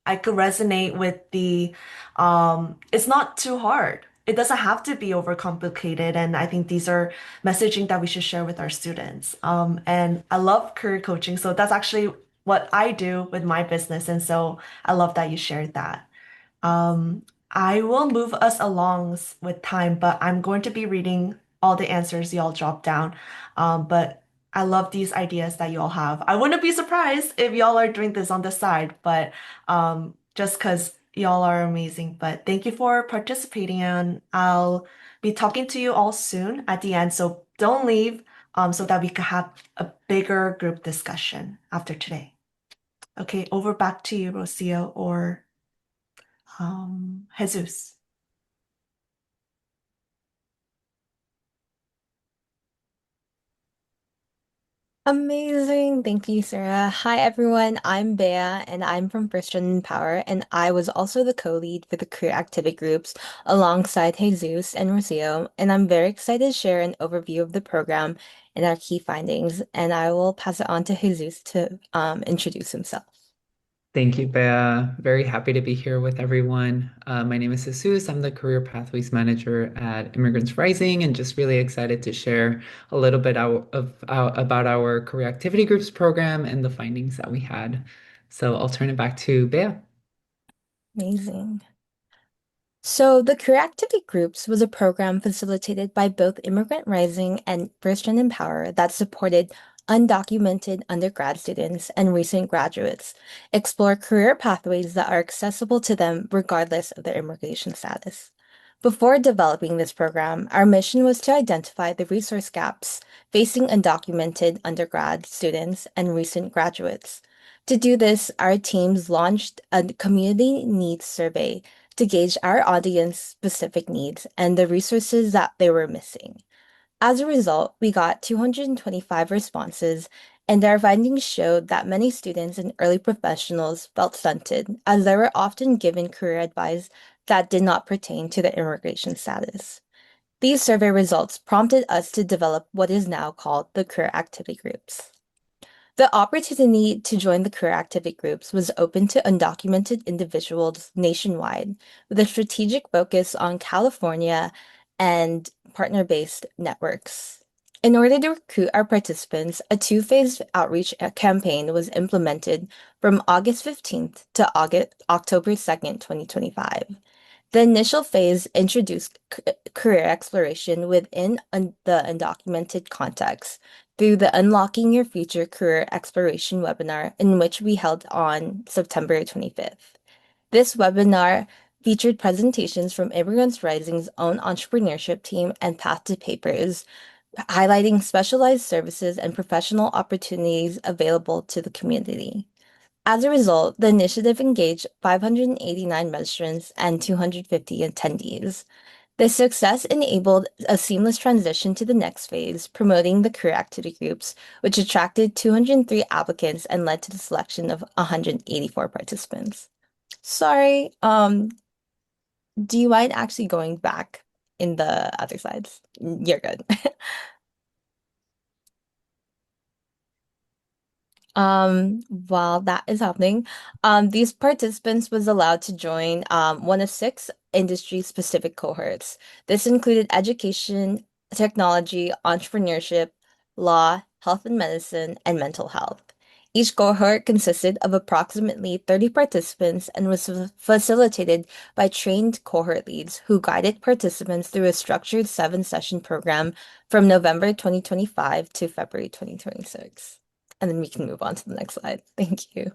I could resonate with it's not too hard. It doesn't have to be overcomplicated. And I think these are messaging that we should share with our students. And I love career coaching. So that's actually what I do with my business. And so I love that you shared that. Um, I will move us along with time, but I'm going to be reading all the answers y'all drop down. But I love these ideas that y'all have. I wouldn't be surprised if y'all are doing this on the side, but just because y'all are amazing. But thank you for participating, and I'll be talking to you all soon at the end. So don't leave, so that we can have a bigger group discussion after today. Okay, over back to you, Rocio or Jesus. Amazing. Thank you, Sarah. Hi, everyone. I'm Bea, and I'm from First Gen in Power, and I was also the co-lead for the career activity groups alongside Jesus and Rocio, and I'm very excited to share an overview of the program and our key findings, and I will pass it on to Jesus to introduce himself. Thank you, Bea. Very happy to be here with everyone. My name is Jesus. I'm the Career Pathways Manager at Immigrants Rising, and just really excited to share a little bit about our career activity groups program and the findings that we had. So I'll turn it back to Bea. Amazing. So, the Career Activity Groups was a program facilitated by both Immigrant Rising and First Gen Empower that supported undocumented undergrad students and recent graduates explore career pathways that are accessible to them regardless of their immigration status. Before developing this program, our mission was to identify the resource gaps facing undocumented undergrad students and recent graduates. To do this, our teams launched a community needs survey to gauge our audience specific needs and the resources that they were missing. As a result, we got 225 responses, and our findings showed that many students and early professionals felt stunted as they were often given career advice that did not pertain to their immigration status. These survey results prompted us to develop what is now called the career activity groups. The opportunity to join the career activity groups was open to undocumented individuals nationwide, with a strategic focus on California and partner-based networks. In order to recruit our participants, a two-phase outreach campaign was implemented from August 15th to October 2nd, 2025. The initial phase introduced career exploration within the undocumented context through the Unlocking Your Future Career Exploration webinar, in which we held on September 25th. This webinar featured presentations from Immigrants Rising's own entrepreneurship team and Path to Papers, highlighting specialized services and professional opportunities available to the community. As a result, the initiative engaged 589 registrants and 250 attendees. This success enabled a seamless transition to the next phase, promoting the career activity groups, which attracted 203 applicants and led to the selection of 184 participants. Sorry, do you mind actually going back in the other slides? You're good. While that is happening, these participants was allowed to join one of six industry-specific cohorts. This included education, technology, entrepreneurship, law, health and medicine, and mental health. Each cohort consisted of approximately 30 participants and was facilitated by trained cohort leads who guided participants through a structured seven-session program from November 2025 to February 2026. And then we can move on to the next slide. Thank you.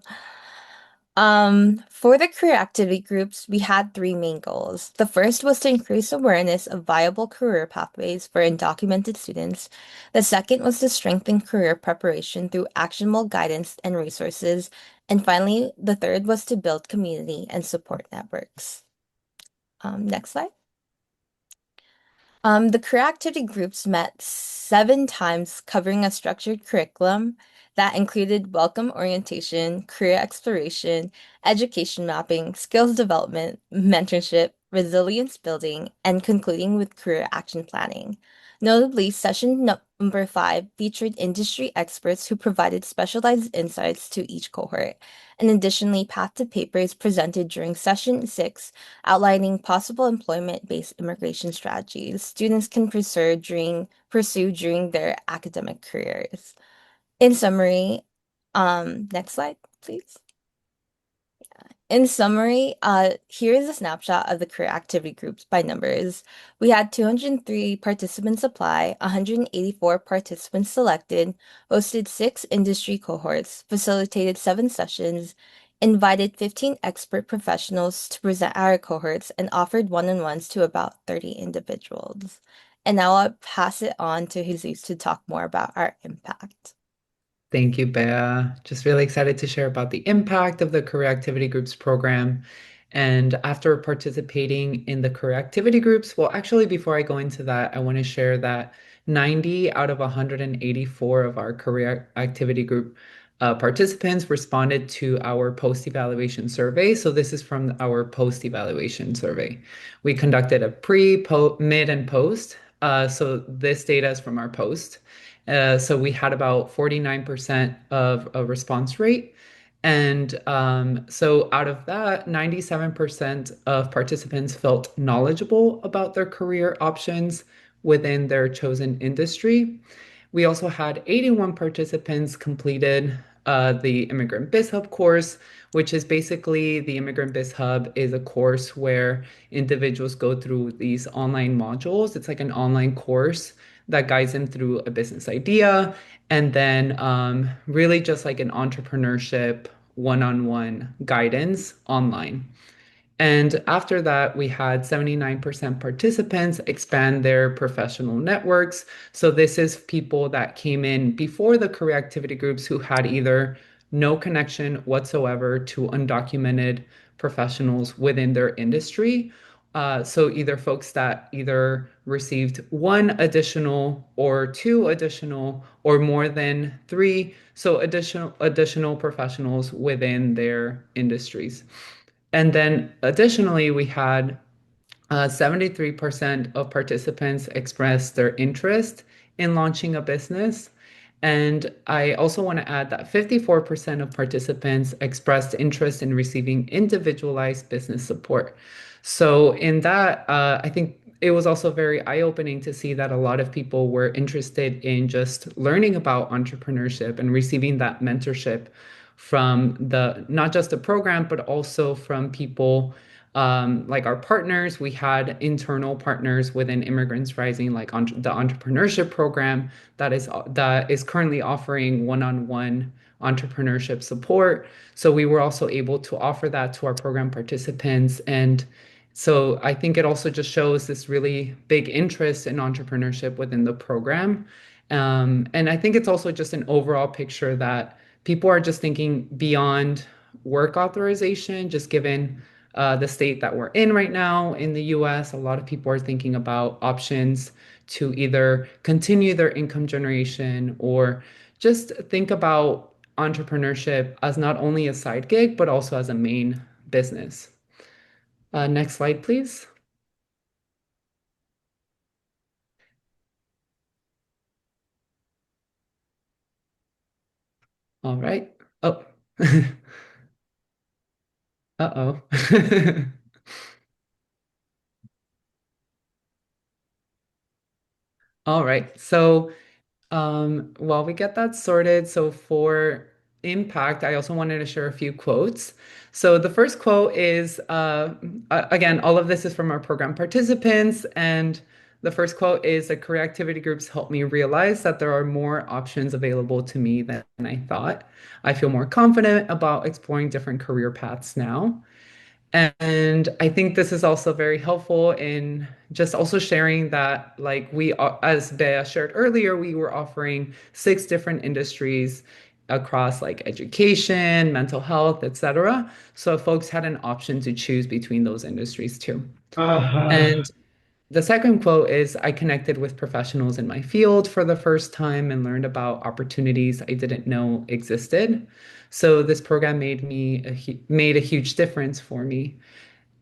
For the career activity groups, we had three main goals. The first was to increase awareness of viable career pathways for undocumented students. The second was to strengthen career preparation through actionable guidance and resources. And finally, the third was to build community and support networks. Next slide. The career activity groups met 7 times, covering a structured curriculum that included welcome orientation, career exploration, education mapping, skills development, mentorship, resilience building, and concluding with career action planning. Notably, number five featured industry experts who provided specialized insights to each cohort. And additionally, Path to Papers presented during session six, outlining possible employment-based immigration strategies students can pursue during their academic careers. In summary, next slide, please. In summary, here is a snapshot of the career activity groups by numbers. We had 203 participants apply, 184 participants selected, hosted six industry cohorts, facilitated seven sessions, invited 15 expert professionals to present our cohorts, and offered one-on-ones to about 30 individuals. And now I'll pass it on to Jesus to talk more about our impact. Thank you, Bea. Just really excited to share about the impact of the Career Activity Groups program. And after participating in the career activity groups, well, actually, before I go into that, I want to share that 90 out of 184 of our career activity group participants responded to our post-evaluation survey. So this is from our post-evaluation survey. We conducted a pre, mid, and post. So this data is from our post. So we had about 49% of a response rate. And so out of that, 97% of participants felt knowledgeable about their career options within their chosen industry. We also had 81 participants completed the Immigrant Biz Hub course, which is basically the Immigrant Biz Hub is a course where individuals go through these online modules. It's like an online course that guides them through a business idea and then really just like an entrepreneurship one-on-one guidance online. And after that, we had 79% participants expand their professional networks. So this is people that came in before the career activity groups who had either no connection whatsoever to undocumented professionals within their industry. So either folks that either received one additional or two additional or more than three, so additional professionals within their industries. And then additionally, we had 73% of participants expressed their interest in launching a business. And I also want to add that 54% of participants expressed interest in receiving individualized business support. So, in that, I think it was also very eye-opening to see that a lot of people were interested in just learning about entrepreneurship and receiving that mentorship from the not just the program, but also from people like our partners. We had internal partners within Immigrants Rising, like the entrepreneurship program that is currently offering one-on-one entrepreneurship support. So we were also able to offer that to our program participants. And so I think it also just shows this really big interest in entrepreneurship within the program. And I think it's also just an overall picture that people are just thinking beyond work authorization, just given the state that we're in right now in the US. A lot of people are thinking about options to either continue their income generation or just think about entrepreneurship as not only a side gig, but also as a main business. Next slide, please. All right. Oh, uh-oh. All right. So while we get that sorted, so for impact, I also wanted to share a few quotes. So the first quote is, again, all of this is from our program participants. And the first quote is, the career activity groups helped me realize that there are more options available to me than I thought. I feel more confident about exploring different career paths now. And I think this is also very helpful in just also sharing that, like as Bea shared earlier, we were offering six different industries across like education, mental health, etc. So folks had an option to choose between those industries too. And the second quote is, I connected with professionals in my field for the first time and learned about opportunities I didn't know existed. So this program made a huge difference for me.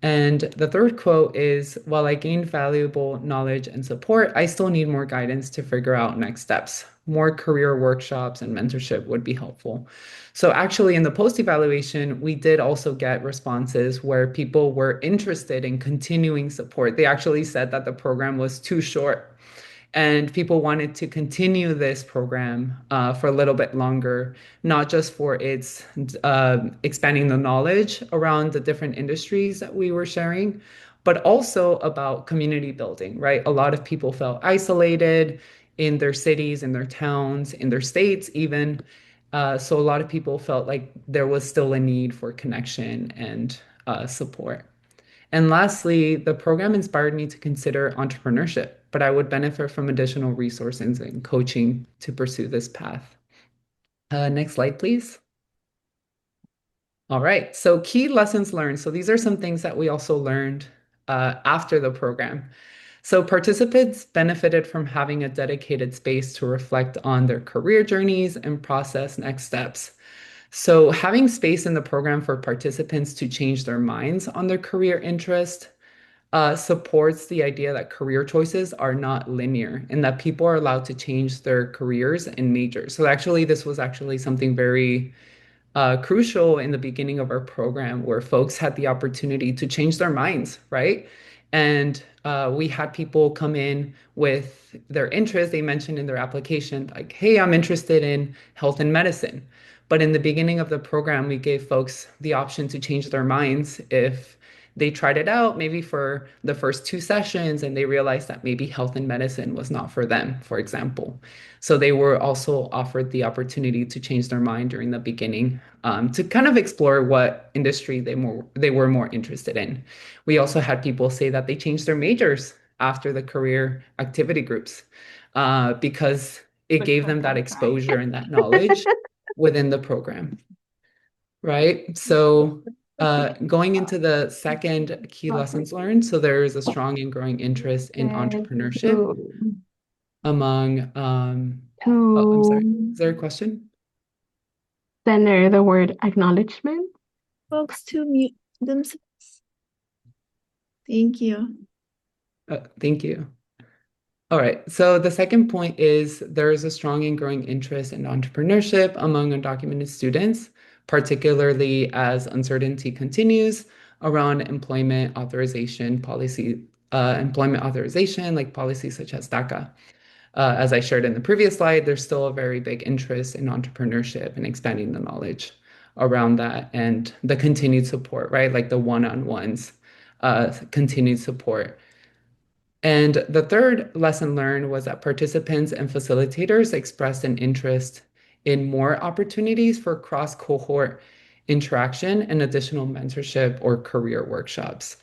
And the third quote is, while I gained valuable knowledge and support, I still need more guidance to figure out next steps. More career workshops and mentorship would be helpful. So, actually, in the post evaluation, we did also get responses where people were interested in continuing support. They actually said that the program was too short and people wanted to continue this program for a little bit longer, not just for its expanding the knowledge around the different industries that we were sharing, but also about community building, right? A lot of people felt isolated in their cities, in their towns, in their states, even. So a lot of people felt like there was still a need for connection and support. And lastly, the program inspired me to consider entrepreneurship, but I would benefit from additional resources and coaching to pursue this path. Next slide, please. All right, so key lessons learned. So these are some things that we also learned after the program. So participants benefited from having a dedicated space to reflect on their career journeys and process next steps. So having space in the program for participants to change their minds on their career interest supports the idea that career choices are not linear and that people are allowed to change their careers and majors. So actually, this was actually something very crucial in the beginning of our program where folks had the opportunity to change their minds, right? And we had people come in with their interest. They mentioned in their application, like, hey, I'm interested in health and medicine. But in the beginning of the program, we gave folks the option to change their minds if they tried it out, maybe for the first two sessions, and they realized that maybe health and medicine was not for them, for example. So they were also offered the opportunity to change their mind during the beginning to kind of explore what industry they were more interested in. We also had people say that they changed their majors after the career activity groups because it Which gave one them that can cry? exposure and that knowledge within the program, right? So going into the second key lessons learned, so there is a strong and growing interest in And entrepreneurship among oh, I'm sorry. to Is there a question? center the word acknowledgement. Folks to mute themselves. Thank you. Thank you. All right. So the second point is there is a strong and growing interest in entrepreneurship among undocumented students, particularly as uncertainty continues around employment authorization, like policies such as DACA. As I shared in the previous slide, there's still a very big interest in entrepreneurship and expanding the knowledge around that and the continued support, right? Like the one-on-ones, continued support. And the third lesson learned was that participants and facilitators expressed an interest in more opportunities for cross-cohort interaction and additional mentorship or career workshops.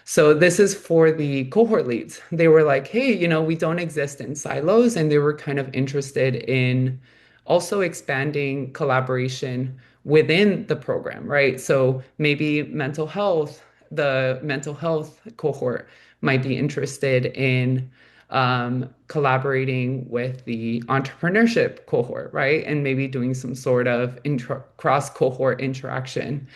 So this is for the cohort leads. They were like, hey, we don't exist in silos, and they were kind of interested in also expanding collaboration within the program, right? So maybe the mental health cohort might be interested in collaborating with the entrepreneurship cohort, right? And maybe doing some sort of cross cohort interaction.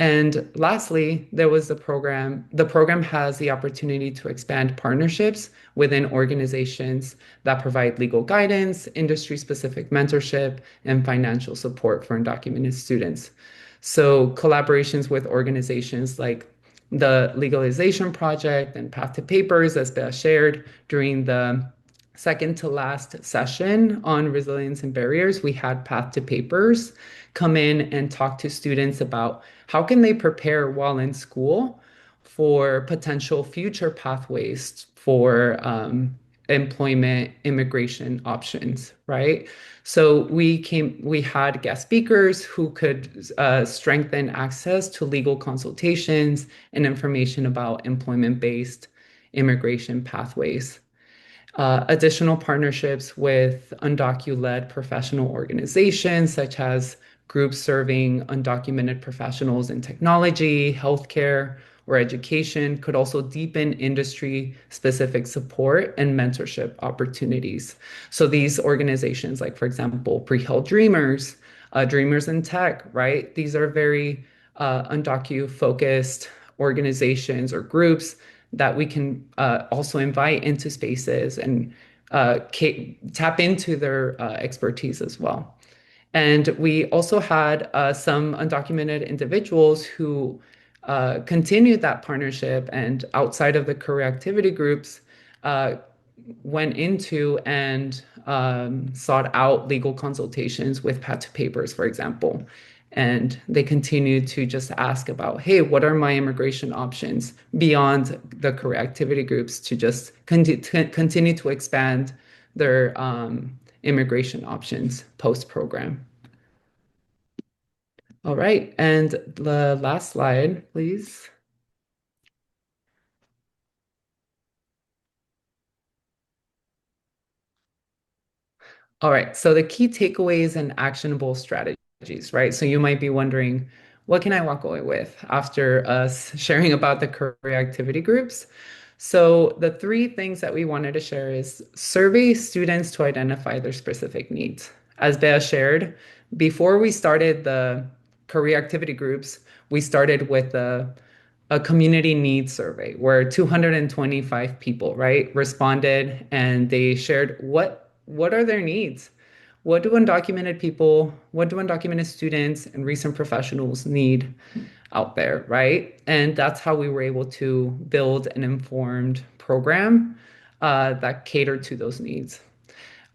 And lastly, there was the program. The program has the opportunity to expand partnerships within organizations that provide legal guidance, industry-specific mentorship, and financial support for undocumented students. So collaborations with organizations like the Legalization Project and Path to Papers, as Bea shared during the second to last session on resilience and barriers, we had Path to Papers come in and talk to students about how can they prepare while in school for potential future pathways for employment immigration options, right? So we had guest speakers who could strengthen access to legal consultations and information about employment-based immigration pathways. Additional partnerships with undocumented professional organizations, such as groups serving undocumented professionals in technology, healthcare, or education, could also deepen industry-specific support and mentorship opportunities. So these organizations, like for example, Pre-Held Dreamers, Dreamers in Tech, right? These are very undocu-focused organizations or groups that we can also invite into spaces and tap into their expertise as well. And we also had some undocumented individuals who continued that partnership and outside of the career activity groups uh, went into and sought out legal consultations with Path to Papers, for example. And they continued to just ask about, hey, what are my immigration options beyond the career activity groups to just continue to expand their immigration options post-program. All right, and the last slide, please. All right, so the key takeaways and actionable strategies, right? So you might be wondering, what can I walk away with after us sharing about the career activity groups? So the three things that we wanted to share is survey students to identify their specific needs. As Bea shared, before we started the career activity groups, we started with a community needs survey where 225 people, right, responded and they shared what are their needs? What do undocumented people, what do undocumented students and recent professionals need out there, right? And that's how we were able to build an informed program that catered to those needs.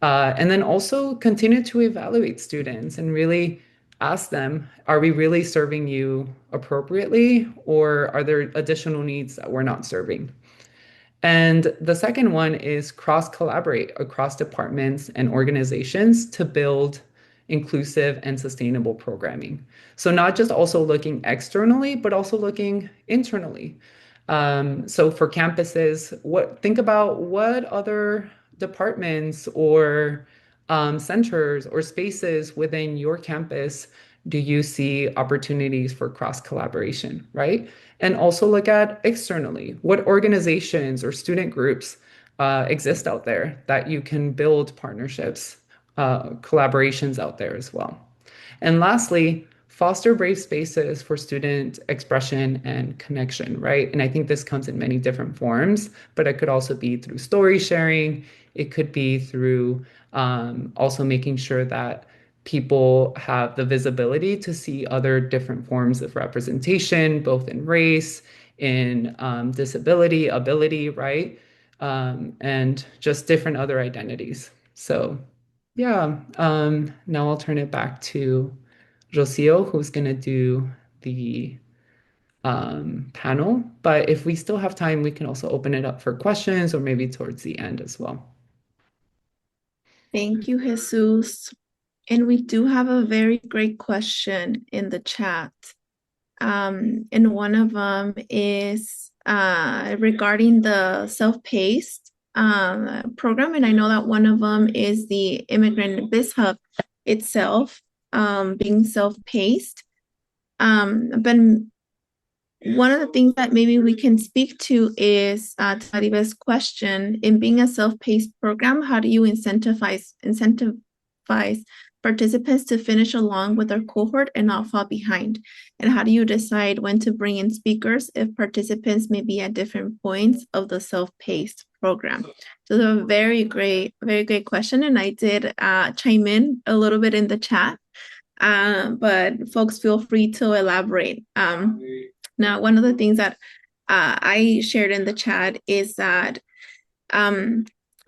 And then also continue to evaluate students and really ask them, are we really serving you appropriately, or are there additional needs that we're not serving? And the second one is cross-collaborate across departments and organizations to build inclusive and sustainable programming. So not just also looking externally, but also looking internally. So for campuses, think about what other departments or centers or spaces within your campus do you see opportunities for cross collaboration, right? And also look at externally, what organizations or student groups exist out there that you can build partnerships, collaborations out there as well. And lastly, foster brave spaces for student expression and connection, right? And I think this comes in many different forms, but it could also be through story sharing. It could be through also making sure that people have the visibility to see other different forms of representation, both in race, in disability, ability, right? And just different other identities. So yeah, now I'll turn it back to Rocio, who's going to do the panel. But if we still have time, we can also open it up for questions or maybe towards the end as well. Thank you, Jesus. And we do have a very great question in the chat. And one of them is regarding the self-paced program. And I know that one of them is the Immigrant Biz Hub itself being self-paced. But one of the things that maybe we can speak to is Tariba's question, in being a self-paced program, how do you incentivize participants to finish along with their cohort and not fall behind? And how do you decide when to bring in speakers if participants may be at different points of the self-paced program? So it's a very great question. And I did chime in a little bit in the chat, but folks feel free to elaborate. Now, one of the things that I shared in the chat is that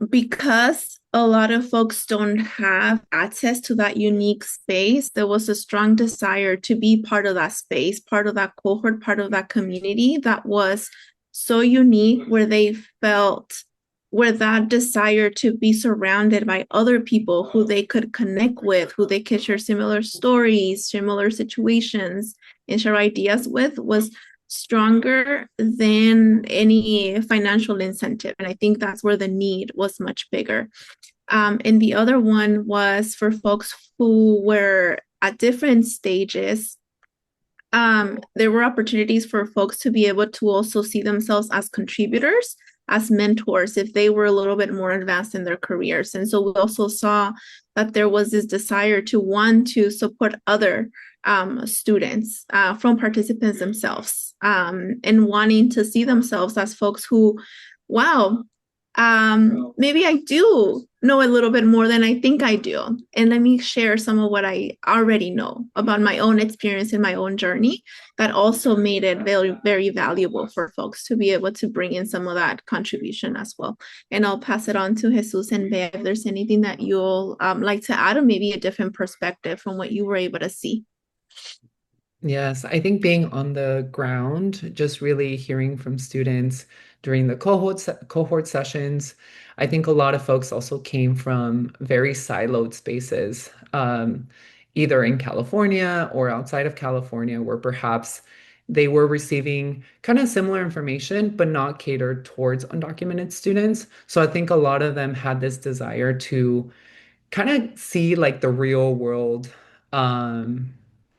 because a lot of folks don't have access to that unique space, there was a strong desire to be part of that space, part of that cohort, part of that community that was so unique, where they felt where that desire to be surrounded by other people who they could connect with, who they could share similar stories, similar situations, and share ideas with was stronger than any financial incentive. And I think that's where the need was much bigger. And the other one was for folks who were at different stages. There were opportunities for folks to be able to also see themselves as contributors, as mentors, if they were a little bit more advanced in their careers. And so we also saw that there was this desire to want to support other students from participants themselves, and wanting to see themselves as folks who, wow, maybe I do know a little bit more than I think I do. And let me share some of what I already know about my own experience and my own journey that also made it very, very valuable for folks to be able to bring in some of that contribution as well. And I'll pass it on to Jesus and Bea if there's anything that you'll like to add, or maybe a different perspective from what you were able to see. Yes, I think being on the ground, just really hearing from students during the cohort sessions, I think a lot of folks also came from very siloed spaces, either in California or outside of California, where perhaps they were receiving kind of similar information, but not catered towards undocumented students. So I think a lot of them had this desire to kind of see like the real world um,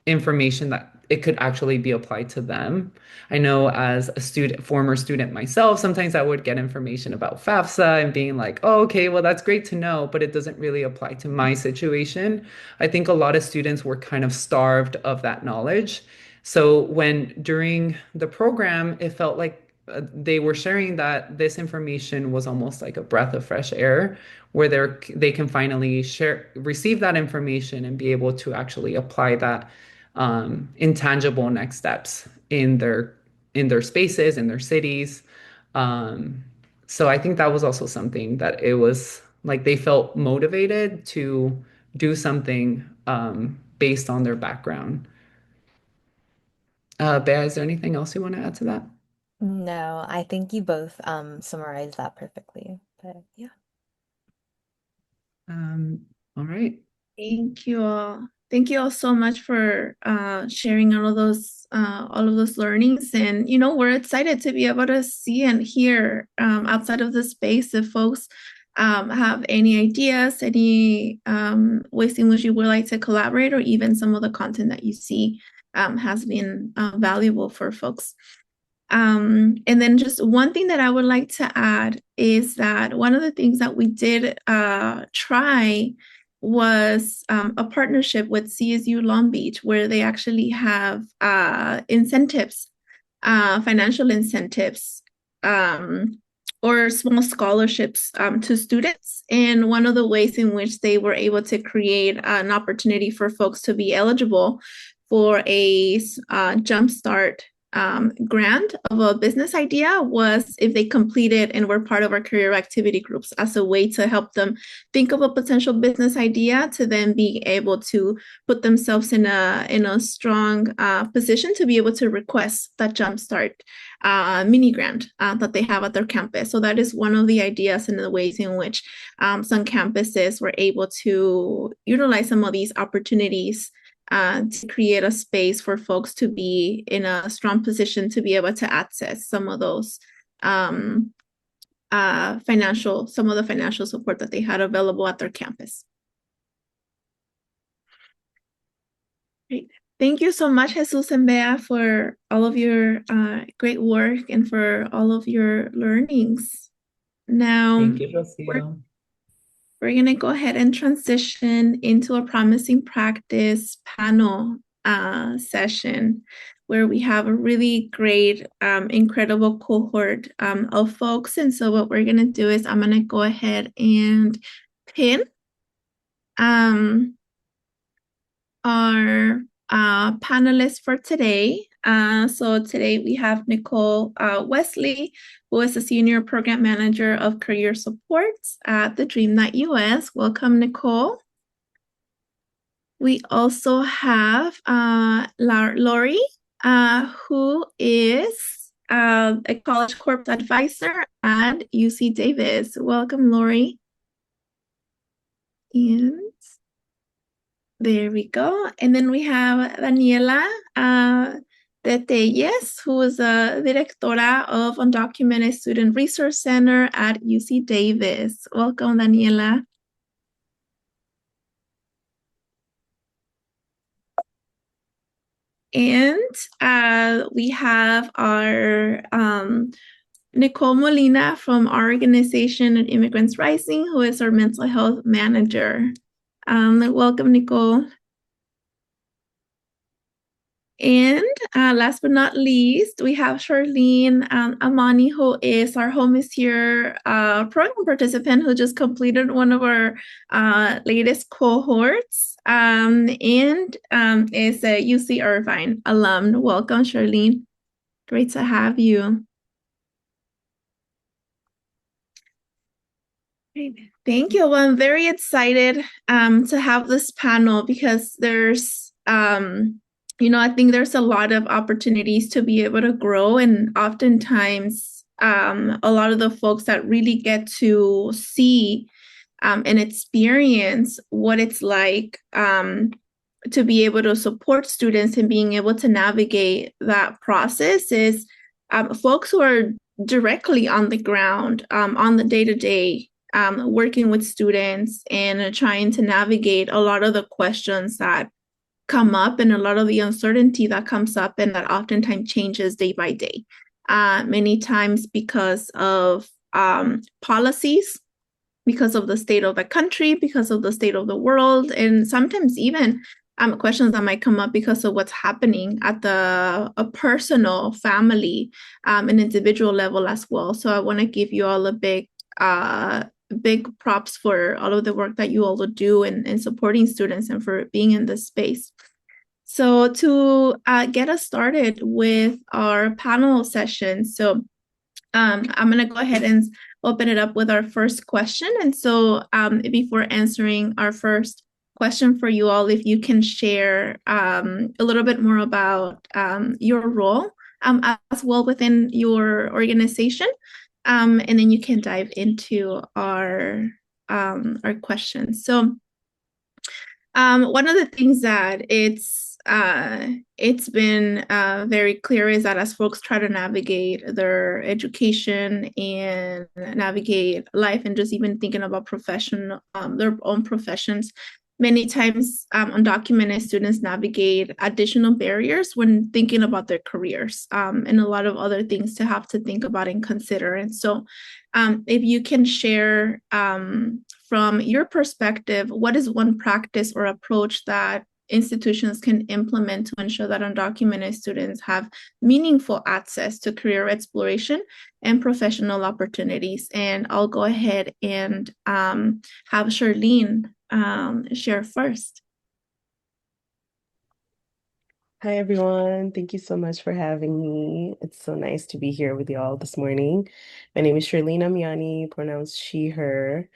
information that it could actually be applied to them. I know as a former student myself, sometimes I would get information about FAFSA and being like, oh, okay, well, that's great to know, but it doesn't really apply to my situation. I think a lot of students were kind of starved of that knowledge. So when during the program, it felt like they were sharing that this information was almost like a breath of fresh air where they can finally receive that information and be able to actually apply that intangible next steps in their spaces, in their cities. Um, so I think that was also something that it was like they felt motivated to do something based on their background. Bea, is there anything else you want to add to that? No, I think you both summarized that perfectly. But yeah. Um, all right. Thank you all. Thank you all so much for sharing all of those learnings. And we're excited to be able to see and hear outside of the space if folks have any ideas, any ways in which you would like to collaborate, or even some of the content that you see has been valuable for folks. And then just one thing that I would like to add is that one of the things that we did try was a partnership with CSU Long Beach, where they actually have incentives, financial incentives, or small scholarships to students. And one of the ways in which they were able to create an opportunity for folks to be eligible for a jumpstart grant of a business idea was if they completed and were part of our career activity groups as a way to help them think of a potential business idea to then be able to put themselves in a strong position to be able to request that jumpstart mini grant that they have at their campus. So that is one of the ideas and the ways in which some campuses were able to utilize some of these opportunities to create a space for folks to be in a strong position to be able to access some of those some of the financial support that they had available at their campus. Great. Thank you so much, Jesus and Bea, for all of your great work and for all of your learnings. Now, Thank you, Rocio. we're going to go ahead and transition into a promising practice panel session where we have a really great, incredible cohort of folks. And so what we're going to do is I'm going to go ahead and pin our panelists for today. So today we have Nicole Wesley, who is a Senior Program Manager of Career Supports at the DreamNet US. Welcome, Nicole. We also have Lori, who is a College Corp Advisor at UC Davis. Welcome, Lori. And there we go. And then we have Daniela de Telles, who is a Directora of Undocumented Student Resource Center at UC Davis. Welcome, Daniela. And we have our Nicole Molina from our organization, Immigrants Rising, who is our mental health manager. Welcome, Nicole. And last but not least, we have Charlene Amani, who is our Home is Here program participant who just completed one of our latest cohorts and is a UC Irvine alum. Welcome, Charlene. Great to have you. Great. Thank you. Well, I'm very excited to have this panel because there's I think there's a lot of opportunities to be able to grow, and oftentimes a lot of the folks that really get to see and experience what it's like to be able to support students and being able to navigate that process is folks who are directly on the ground, on the day-to-day, working with students and trying to navigate a lot of the questions that come up and a lot of the uncertainty that comes up and that oftentimes changes day by day. Many times because of policies, because of the state of the country, because of the state of the world, and sometimes even questions that might come up because of what's happening at a personal, family, and individual level as well. So I want to give you all a big props for all of the work that you all do in supporting students and for being in this space. So to get us started with our panel session, so I'm going to go ahead and open it up with our first question. And so before answering our first question for you all, if you can share a little bit more about your role as well within your organization. And then you can dive into our questions. So one of the things that it's been very clear is that as folks try to navigate their education and navigate life and just even thinking about their own professions, many times undocumented students navigate additional barriers when thinking about their careers and a lot of other things to have to think about and consider. And so if you can share from your perspective, what is one practice or approach that institutions can implement to ensure that undocumented students have meaningful access to career exploration and professional opportunities? And I'll go ahead and have Charlene share first. Hi, everyone. Thank you so much for having me. It's so nice to be here with y'all this morning. My name is Charlene Amiani, pronounced she, her.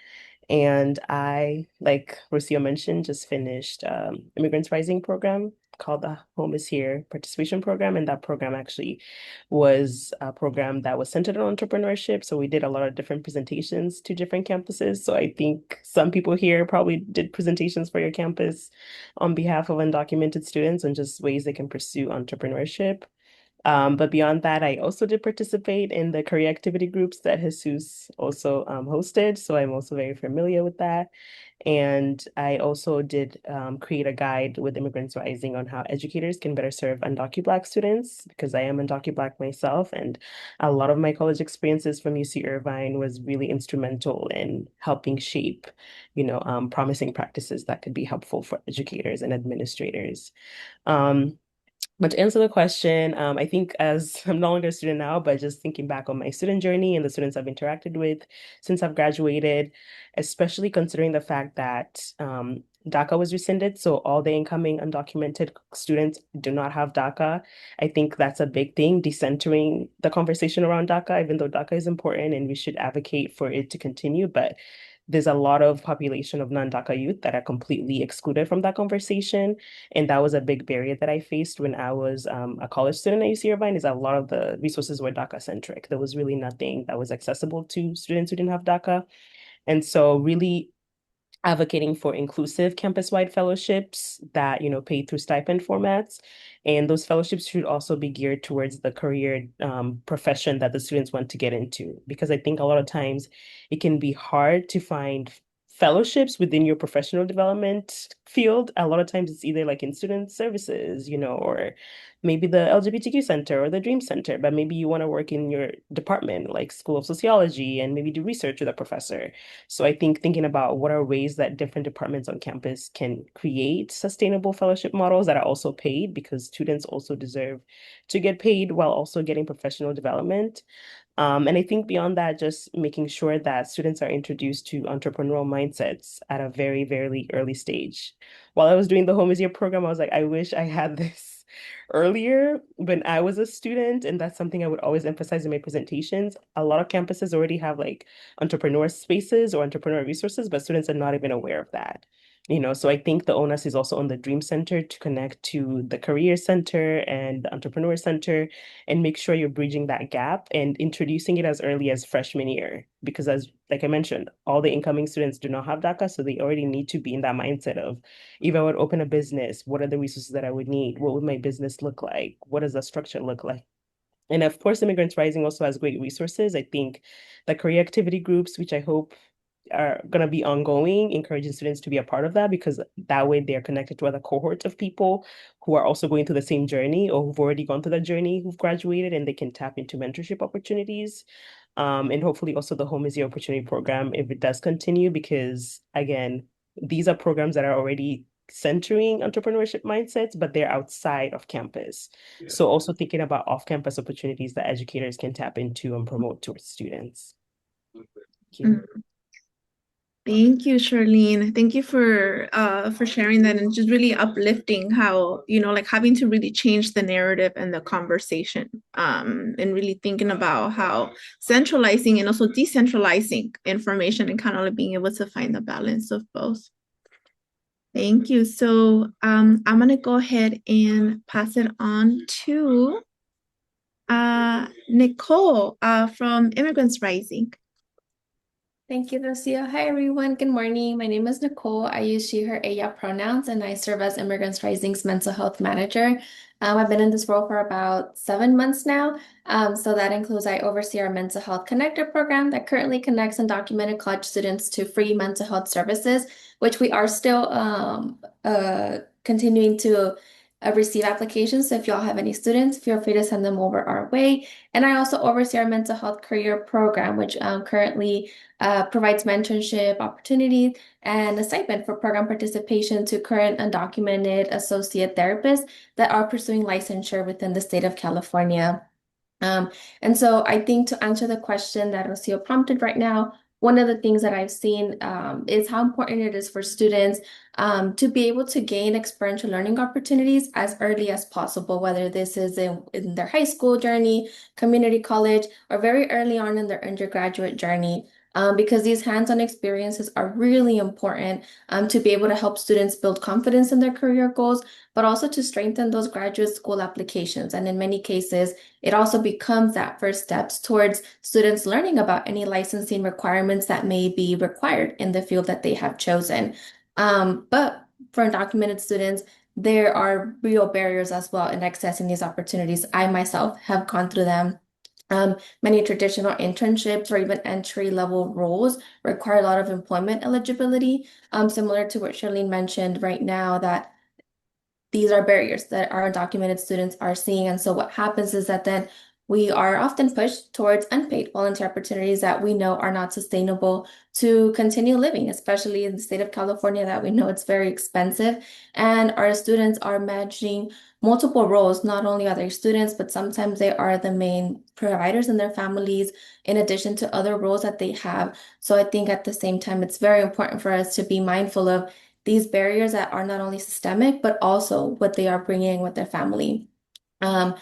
And I, like Rocio mentioned, just finished Immigrants Rising program called the Home is Here participation program. And that program actually was a program that was centered on entrepreneurship. So we did a lot of different presentations to different campuses. So I think some people here probably did presentations for your campus on behalf of undocumented students on just ways they can pursue entrepreneurship. But beyond that, I also did participate in the career activity groups that Jesus also hosted. So I'm also very familiar with that. And I also did create a guide with Immigrants Rising on how educators can better serve undocu-Black students, because I am undocu-Black myself. And a lot of my college experiences from UC Irvine was really instrumental in helping shape, promising practices that could be helpful for educators and administrators. But to answer the question, I think as I'm no longer a student now, but just thinking back on my student journey and the students I've interacted with since I've graduated, especially considering the fact that DACA was rescinded, so all the incoming undocumented students do not have DACA. I think that's a big thing, decentering the conversation around DACA, even though DACA is important and we should advocate for it to continue. But there's a lot of population of non-DACA youth that are completely excluded from that conversation. And that was a big barrier that I faced when I was a college student at UC Irvine, is a lot of the resources were DACA centric. There was really nothing that was accessible to students who didn't have DACA. And so really advocating for inclusive campus-wide fellowships that, pay through stipend formats. And those fellowships should also be geared towards the career profession that the students want to get into. Because I think a lot of times it can be hard to find fellowships within your professional development field. A lot of times it's either like in student services, or maybe the LGBTQ center or the Dream Center, but maybe you want to work in your department, like School of Sociology, and maybe do research with a professor. So I think thinking about what are ways that different departments on campus can create sustainable fellowship models that are also paid, because students also deserve to get paid while also getting professional development. And I think beyond that, just making sure that students are introduced to entrepreneurial mindsets at a very, very early stage. While I was doing the Home is Your program, I was like, I wish I had this earlier when I was a student. And that's something I would always emphasize in my presentations. A lot of campuses already have like entrepreneur spaces or entrepreneur resources, but students are not even aware of that. So I think the onus is also on the Dream Center to connect to the Career Center and the Entrepreneur Center and make sure you're bridging that gap and introducing it as early as freshman year. Because as like I mentioned, all the incoming students do not have DACA, so they already need to be in that mindset of, if I would open a business, what are the resources that I would need? What would my business look like? What does the structure look like? And of course, Immigrants Rising also has great resources. I think the career activity groups, which I hope are going to be ongoing, encouraging students to be a part of that, because that way they're connected to other cohorts of people who are also going through the same journey or who've already gone through that journey, who've graduated, and they can tap into mentorship opportunities. And hopefully also the Home is Your Opportunity program, if it does continue, because again, these are programs that are already centering entrepreneurship mindsets, but they're outside of campus. So also thinking about off-campus opportunities that educators can tap into and promote towards students. Thank you. Mm. Thank you, Charlene. Thank you for sharing that and just really uplifting how, like having to really change the narrative and the conversation, and really thinking about how centralizing and also decentralizing information and kind of like being able to find the balance of both. Thank you. So I'm gonna go ahead and pass it on to Nicole from Immigrants Rising. Thank you, Lucia. Hi, everyone. Good morning. My name is Nicole. I use she, her, ella pronouns, and I serve as Immigrants Rising's mental health manager. I've been in this role for about 7 months now. So that includes I oversee our mental health connector program that currently connects undocumented college students to free mental health services, which we are still continuing to receive applications. So if y'all have any students, feel free to send them over our way. And I also oversee our mental health career program, which currently provides mentorship opportunities and a stipend for program participation to current undocumented associate therapists that are pursuing licensure within the state of California. And so I think to answer the question that Rocio prompted right now, one of the things that I've seen is how important it is for students to be able to gain experiential learning opportunities as early as possible, whether this is in their high school journey, community college, or very early on in their undergraduate journey. Because these hands-on experiences are really important to be able to help students build confidence in their career goals, but also to strengthen those graduate school applications. And in many cases, it also becomes that first steps towards students learning about any licensing requirements that may be required in the field that they have chosen. But for undocumented students, there are real barriers as well in accessing these opportunities. I myself have gone through them. Many traditional internships or even entry-level roles require a lot of employment eligibility, similar to what Charlene mentioned right now, that these are barriers that our undocumented students are seeing. And so what happens is that then we are often pushed towards unpaid volunteer opportunities that we know are not sustainable to continue living, especially in the state of California, that we know it's very expensive. And our students are managing multiple roles. Not only are they students, but sometimes they are the main providers in their families, in addition to other roles that they have. So I think at the same time, it's very important for us to be mindful of these barriers that are not only systemic, but also what they are bringing with their family. Um,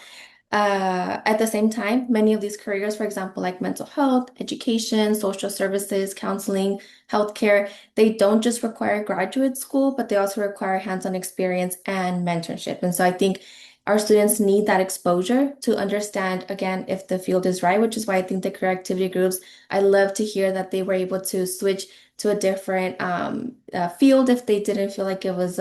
at the same time, many of these careers, for example, like mental health, education, social services, counseling, healthcare, they don't just require graduate school, but they also require hands-on experience and mentorship. And so I think our students need that exposure to understand, again, if the field is right, which is why I think the career activity groups, I love to hear that they were able to switch to a different field if they didn't feel like it was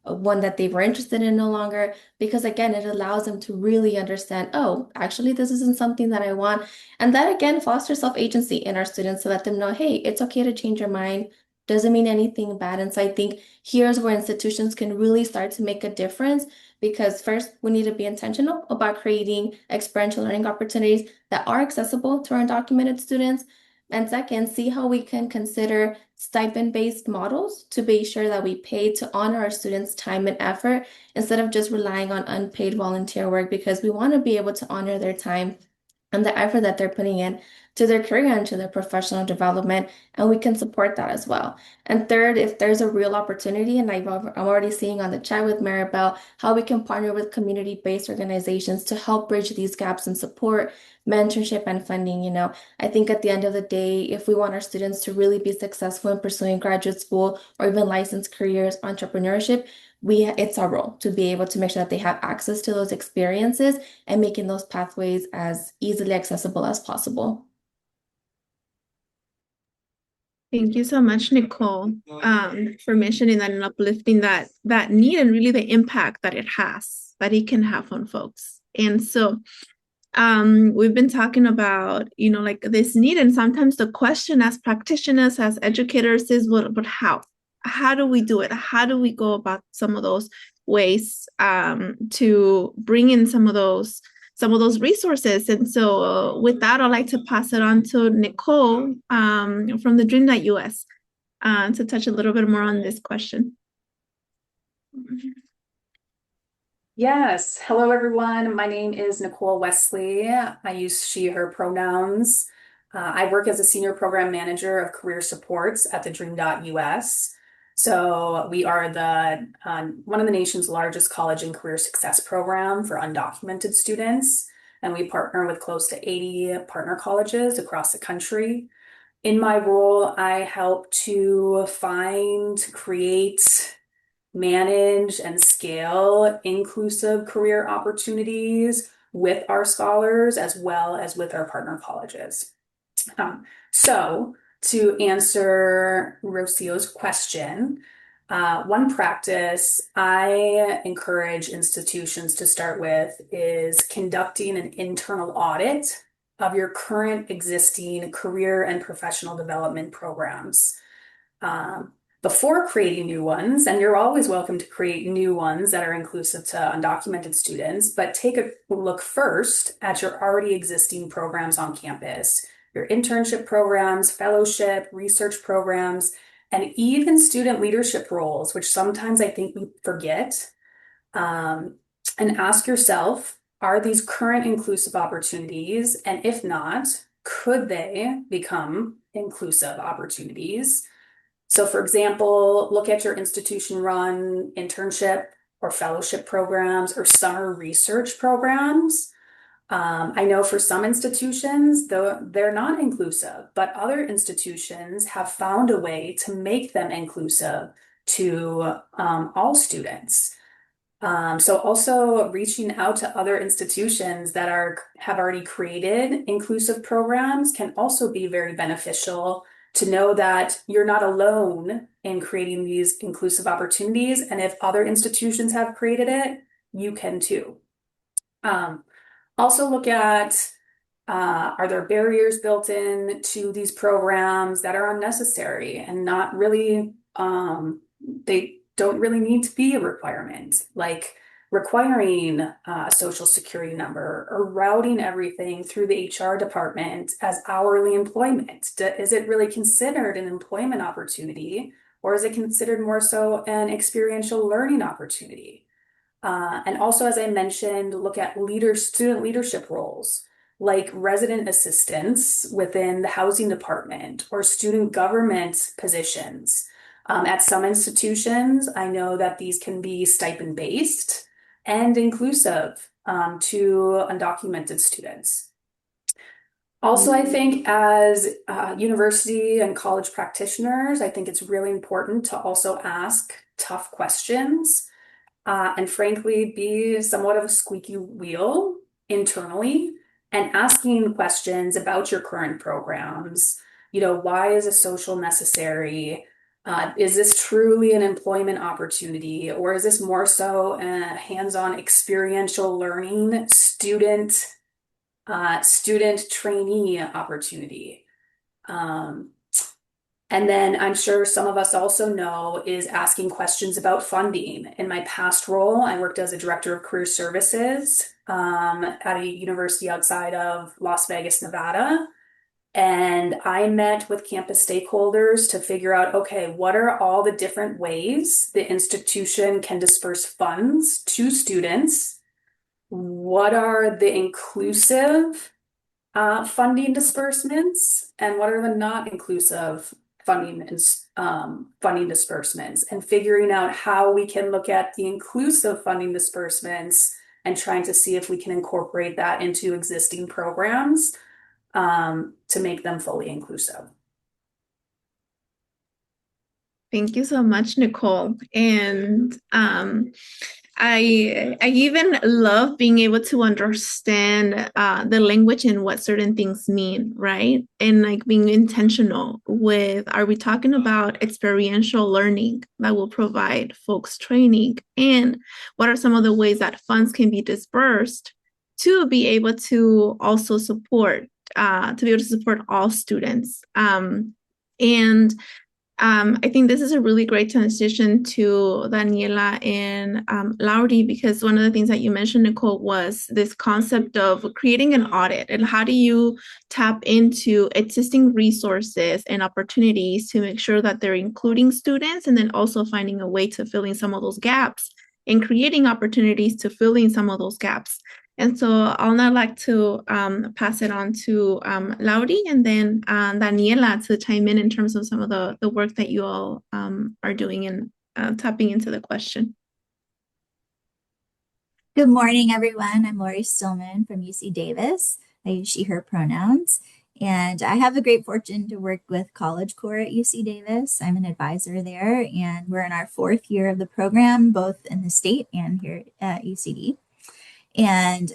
one that they were interested in no longer, because again, it allows them to really understand, oh, actually, this isn't something that I want. And that again fosters self-agency in our students to let them know, hey, it's okay to change your mind. doesn't mean anything bad. And so I think here's where institutions can really start to make a difference because first, we need to be intentional about creating experiential learning opportunities that are accessible to our undocumented students. And second, see how we can consider stipend-based models to be sure that we pay to honor our students' time and effort instead of just relying on unpaid volunteer work because we want to be able to honor their time and the effort that they're putting in to their career and to their professional development, and we can support that as well. And third, if there's a real opportunity, and I'm already seeing on the chat with Maribel how we can partner with community-based organizations to help bridge these gaps and support mentorship and funding. I think at the end of the day, if we want our students to really be successful in pursuing graduate school or even licensed careers, entrepreneurship, it's our role to be able to make sure that they have access to those experiences and making those pathways as easily accessible as possible. Thank you so much, Nicole, for mentioning that and uplifting that need and really the impact that it can have on folks. And so we've been talking about, like this need, and sometimes the question as practitioners, as educators is, but how? How do we do it? How do we go about some of those ways to bring in some of those resources? And so with that, I'd like to pass it on to Nicole from the Dream.us to touch a little bit more on this question. Yes. Hello, everyone. My name is Nicole Wesley. I use she, her pronouns. I work as a senior program manager of career supports at the Dream.us. So we are the one of the nation's largest college and career success program for undocumented students. And we partner with close to 80 partner colleges across the country. In my role, I help to find, create, manage and scale inclusive career opportunities with our scholars as well as with our partner colleges. So to answer Rocio's question, one practice I encourage institutions to start with is conducting an internal audit of your current existing career and professional development programs. Before creating new ones, and you're always welcome to create new ones that are inclusive to undocumented students, but take a look first at your already existing programs on campus, your internship programs, fellowship, research programs, and even student leadership roles, which sometimes I think we forget. And ask yourself, are these current inclusive opportunities? And if not, could they become inclusive opportunities? So for example, look at your institution-run internship or fellowship programs or summer research programs. I know for some institutions, though they're not inclusive, but other institutions have found a way to make them inclusive to all students. So also reaching out to other institutions that have already created inclusive programs can also be very beneficial to know that you're not alone in creating these inclusive opportunities. And if other institutions have created it, you can too. Also look at, are there barriers built in to these programs that are unnecessary and not really, they don't really need to be a requirement, like requiring a social security number or routing everything through the HR department as hourly employment. Is it really considered an employment opportunity, or is it considered more so an experiential learning opportunity? And also, as I mentioned, look at student leadership roles like resident assistants within the housing department or student government positions. At some institutions, I know that these can be stipend-based and inclusive to undocumented students. Also, I think as university and college practitioners, I think it's really important to also ask tough questions and frankly be somewhat of a squeaky wheel internally and asking questions about your current programs. Why is a social necessary? Is this truly an employment opportunity, or is this more so a hands-on experiential learning student trainee opportunity? And And then I'm sure some of us also know is asking questions about funding. In my past role, I worked as a director of career services at a university outside of Las Vegas, Nevada. And I met with campus stakeholders to figure out, okay, what are all the different ways the institution can disperse funds to students? What are the inclusive funding disbursements, and what are the not inclusive funding disbursements, and figuring out how we can look at the inclusive funding disbursements and trying to see if we can incorporate that into existing programs to make them fully inclusive. Thank you so much, Nicole. And I even love being able to understand the language and what certain things mean, right? And like being intentional with, are we talking about experiential learning that will provide folks training? And what are some of the ways that funds can be dispersed to be able to also support, all students? And I think this is a really great transition to Daniela and Laurie, because one of the things that you mentioned, Nicole, was this concept of creating an audit, and how do you tap into existing resources and opportunities to make sure that they're including students, and then also finding a way to fill in some of those gaps and creating opportunities to fill in some of those gaps. And so I'll now like to pass it on to Laurie and then Daniela to chime in terms of some of the work that you all are doing and tapping into the question. Good morning, everyone. I'm Lori Stillman from UC Davis. I use she, her pronouns. And I have the great fortune to work with College Corps at UC Davis. I'm an advisor there, and we're in our 4th year of the program, both in the state and here at UCD. And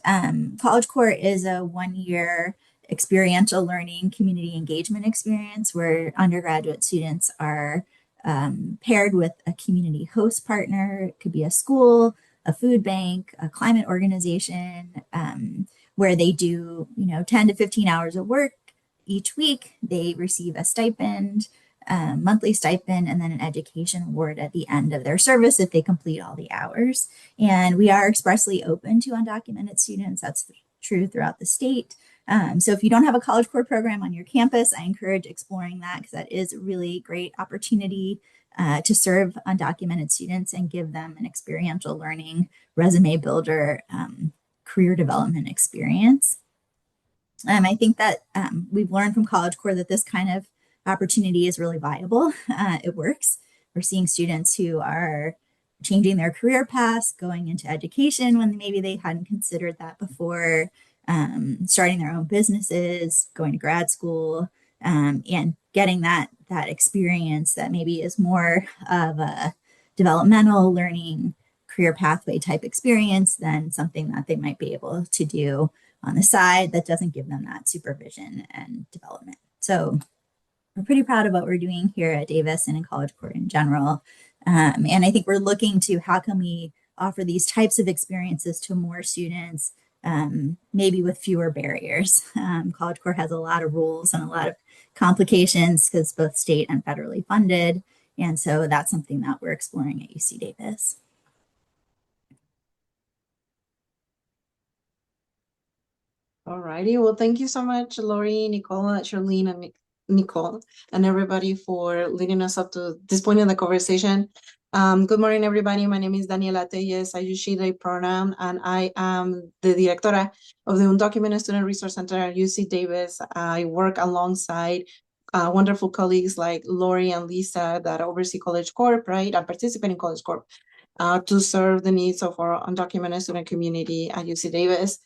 College Corps is a 1-year experiential learning community engagement experience where undergraduate students are paired with a community host partner. It could be a school, a food bank, a climate organization, where they do 10 to 15 hours of work each week. They receive a stipend, monthly stipend, and then an education award at the end of their service if they complete all the hours. And we are expressly open to undocumented students. That's true throughout the state. So if you don't have a College Corps program on your campus, I encourage exploring that, because that is a really great opportunity to serve undocumented students and give them an experiential learning, resume builder, career development experience. I think that we've learned from College Corps that this kind of opportunity is really viable. It works. We're seeing students who are changing their career paths, going into education when maybe they hadn't considered that before, starting their own businesses, going to grad school, and getting that experience that maybe is more of a developmental learning career pathway type experience than something that they might be able to do on the side that doesn't give them that supervision and development. So we're pretty proud of what we're doing here at Davis and in College Corps in general. And I think we're looking to how can we offer these types of experiences to more students, maybe with fewer barriers. College Corps has a lot of rules and a lot of complications because both state and federally funded. And so that's something that we're exploring at UC Davis. Alrighty, well, thank you so much, Lori, Nicole, Charlene, and Nicole, and everybody for leading us up to this point in the conversation. Good morning, everybody. My name is Daniela Telles. I use she, they pronoun, and I am the directora of the Undocumented Student Resource Center at UC Davis. I work alongside wonderful colleagues like Lori and Lisa that oversee College Corp, right, and participate in College Corp to serve the needs of our undocumented student community at UC Davis.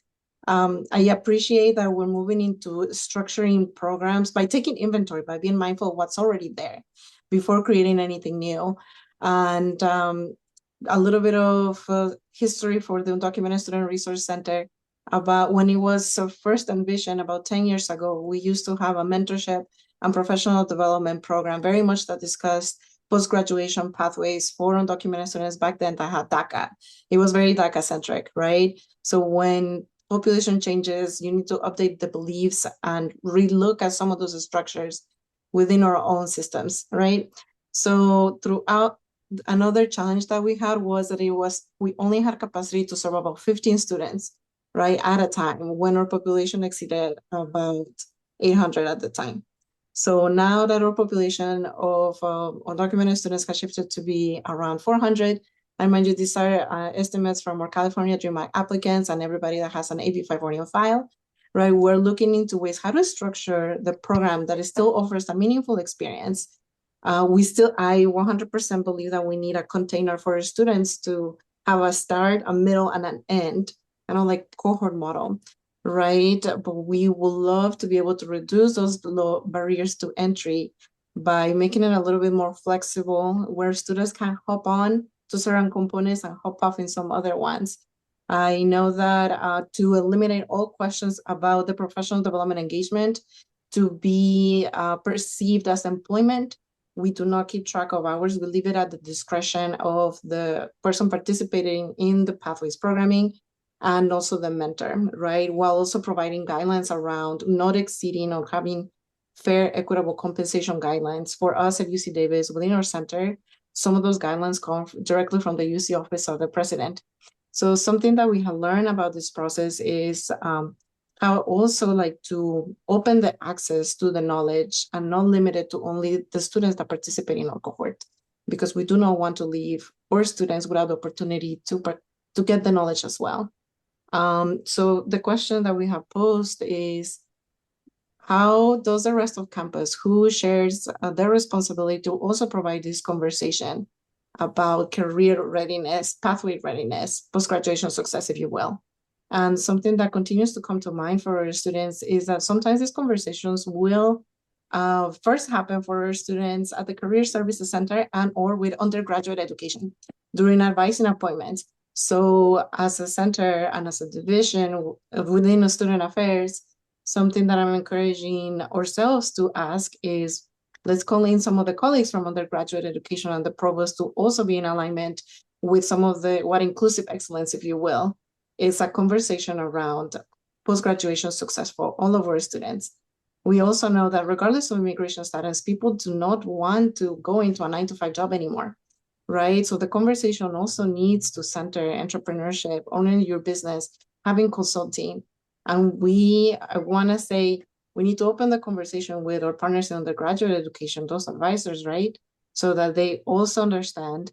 I appreciate that we're moving into structuring programs by taking inventory, by being mindful of what's already there before creating anything new. And a little bit of history for the Undocumented Student Resource Center about when it was first envisioned about 10 years ago. We used to have a mentorship and professional development program, very much that discussed post-graduation pathways for undocumented students back then that had DACA. It was very DACA-centric, right? So when population changes, you need to update the beliefs and relook at some of those structures within our own systems, right? So throughout, another challenge that we had was that we only had capacity to serve about 15 students, right, at a time, when our population exceeded about 800 at the time. So now that our population of undocumented students has shifted to be around 400, and mind you, these are estimates from our California Dream Act applicants and everybody that has an AB 540 file, right? We're looking into ways how to structure the program that still offers a meaningful experience. I 100% believe that we need a container for our students to have a start, a middle, and an end, kind of like cohort model, right? But we would love to be able to reduce those low barriers to entry by making it a little bit more flexible, where students can hop on to certain components and hop off in some other ones. I know that to eliminate all questions about the professional development engagement to be perceived as employment, we do not keep track of hours. We leave it at the discretion of the person participating in the Pathways programming and also the mentor, right? While also providing guidelines around not exceeding or having fair, equitable compensation guidelines. For us at UC Davis, within our center, some of those guidelines come directly from the UC Office of the President. So something that we have learned about this process is how also like to open the access to the knowledge and not limit it to only the students that participate in our cohort, because we do not want to leave our students without the opportunity to get the knowledge as well. So the question that we have posed is, how does the rest of campus, who shares their responsibility to also provide this conversation about career readiness, pathway readiness, post-graduation success, if you will? And something that continues to come to mind for our students is that sometimes these conversations will first happen for our students at the Career Services Center and or with undergraduate education during advising appointments. So as a center and as a division within student affairs, something that I'm encouraging ourselves to ask is, let's call in some of the colleagues from undergraduate education and the provost to also be in alignment with some of what inclusive excellence, if you will, is a conversation around post-graduation success for all of our students. We also know that regardless of immigration status, people do not want to go into a 9-to-5 job anymore, right? So the conversation also needs to center entrepreneurship, owning your business, having consulting. And I want to say, we need to open the conversation with our partners in undergraduate education, those advisors, right? So that they also understand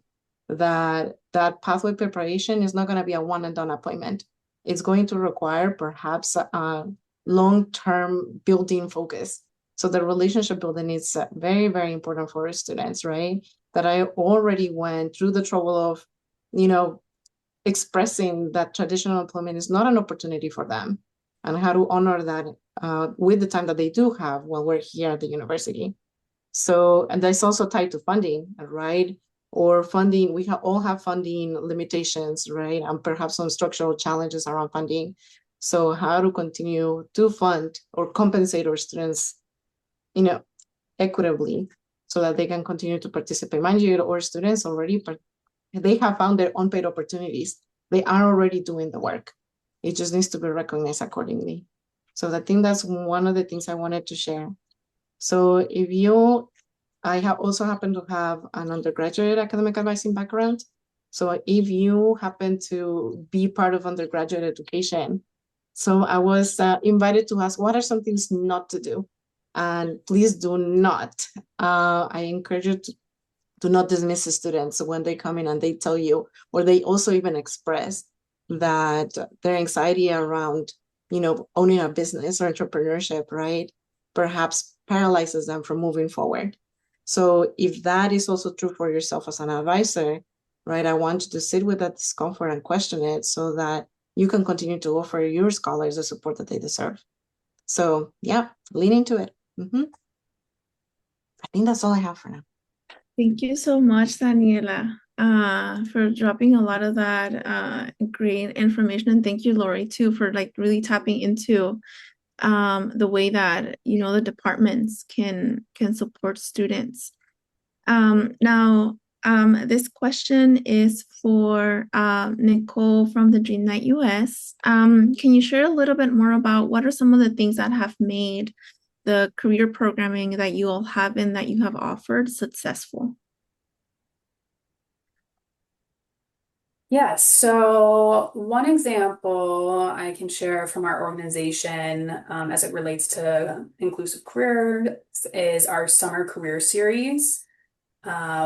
that pathway preparation is not going to be a one and done appointment. It's going to require perhaps a long-term building focus. So the relationship building is very, very important for our students, right? That I already went through the trouble of, expressing that traditional employment is not an opportunity for them, and how to honor that with the time that they do have while we're here at the university. So, and that's also tied to funding, right? Or funding, we all have funding limitations, right? And perhaps some structural challenges around funding. So how to continue to fund or compensate our students, equitably, so that they can continue to participate. Mind you, our students already, they have found their unpaid opportunities. They are already doing the work. It just needs to be recognized accordingly. So I think that's one of the things I wanted to share. So I have also happen to have an undergraduate academic advising background. So if you happen to be part of undergraduate education, so I was invited to ask, what are some things not to do? And please do not. I encourage you to do not dismiss the students when they come in and they tell you, or they also even express that their anxiety around, owning a business or entrepreneurship, right, perhaps paralyzes them from moving forward. So if that is also true for yourself as an advisor, right, I want you to sit with that discomfort and question it so that you can continue to offer your scholars the support that they deserve. So yeah, lean into it. I think that's all I have for now. Thank you so much, Daniela, for dropping a lot of that great information. And thank you, Lori, too, for really tapping into the way that the departments can support students. Now, this question is for Nicole from the Dream US. Can you share a little bit more about what are some of the things that have made the career programming that you all have and that you have offered successful? Yes, so one example I can share from our organization as it relates to inclusive careers is our summer career series,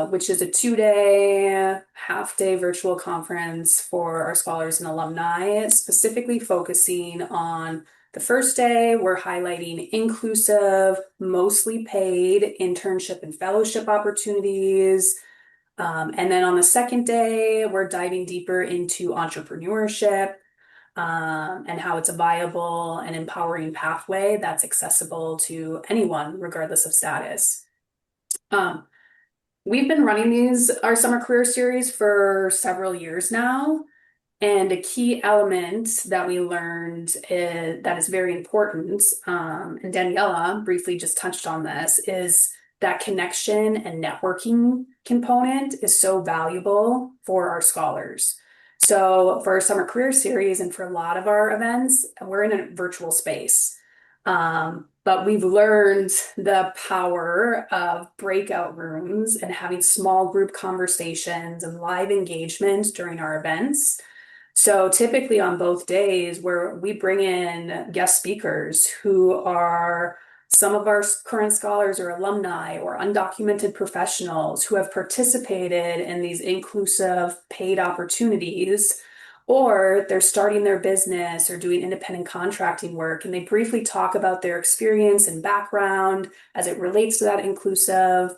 which is a 2-day, half-day virtual conference for our scholars and alumni, specifically focusing on the first day, we're highlighting inclusive, mostly paid internship and fellowship opportunities. And then on the second day, we're diving deeper into entrepreneurship and how it's a viable and empowering pathway that's accessible to anyone, regardless of status. We've been running our summer career series for several years now. And a key element that we learned that is very important, and Daniela briefly just touched on this, is that connection and networking component is so valuable for our scholars. So for our summer career series and for a lot of our events, we're in a virtual space. But we've learned the power of breakout rooms and having small group conversations and live engagement during our events. So typically on both days where we bring in guest speakers who are some of our current scholars or alumni or undocumented professionals who have participated in these inclusive paid opportunities, or they're starting their business or doing independent contracting work, and they briefly talk about their experience and background as it relates to that inclusive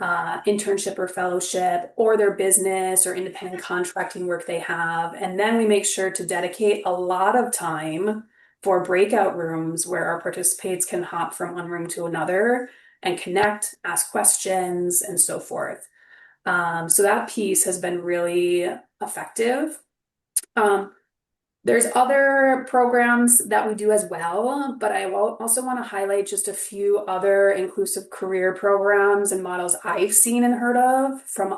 internship or fellowship or their business or independent contracting work they have. And then we make sure to dedicate a lot of time for breakout rooms where our participants can hop from one room to another and connect, ask questions, and so forth. So that piece has been really effective. There's other programs that we do as well, but I will also want to highlight just a few other inclusive career programs and models I've seen and heard of from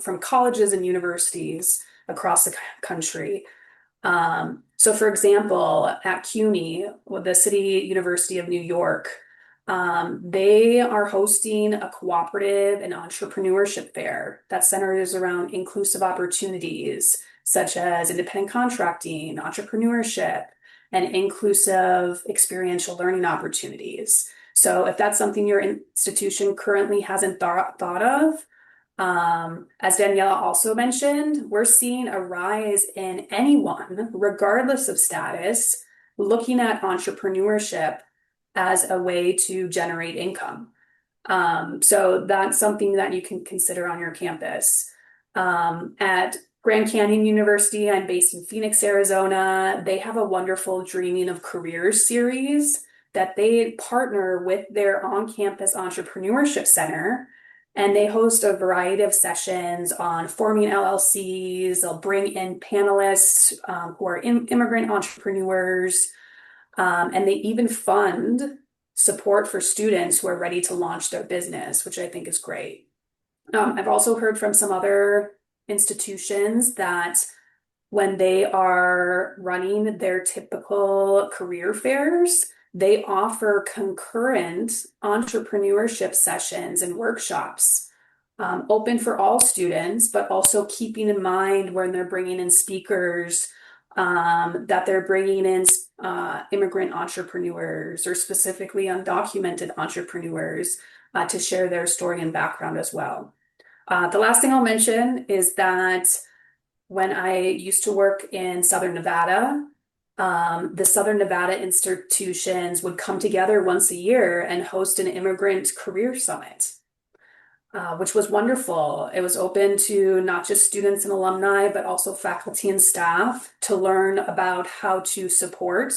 from colleges and universities across the country. So for example, at CUNY, with the City University of New York, they are hosting a cooperative and entrepreneurship fair that centers around inclusive opportunities such as independent contracting, entrepreneurship, and inclusive experiential learning opportunities. So if that's something your institution currently hasn't thought of, as Daniela also mentioned, we're seeing a rise in anyone, regardless of status, looking at entrepreneurship as a way to generate income. So that's something that you can consider on your campus. At Grand Canyon University, I'm based in Phoenix, Arizona. They have a wonderful Dreaming of Careers series that they partner with their on-campus entrepreneurship center, and they host a variety of sessions on forming LLCs. They'll bring in panelists who are immigrant entrepreneurs, and they even fund support for students who are ready to launch their business, which I think is great. I've also heard from some other institutions that when they are running their typical career fairs, they offer concurrent entrepreneurship sessions and workshops, open for all students, but also keeping in mind when they're bringing in speakers, that they're bringing in immigrant entrepreneurs or specifically undocumented entrepreneurs to share their story and background as well. The last thing I'll mention is that when I used to work in Southern Nevada, the Southern Nevada institutions would come together once a year and host an immigrant career summit, which was wonderful. It was open to not just students and alumni, but also faculty and staff to learn about how to support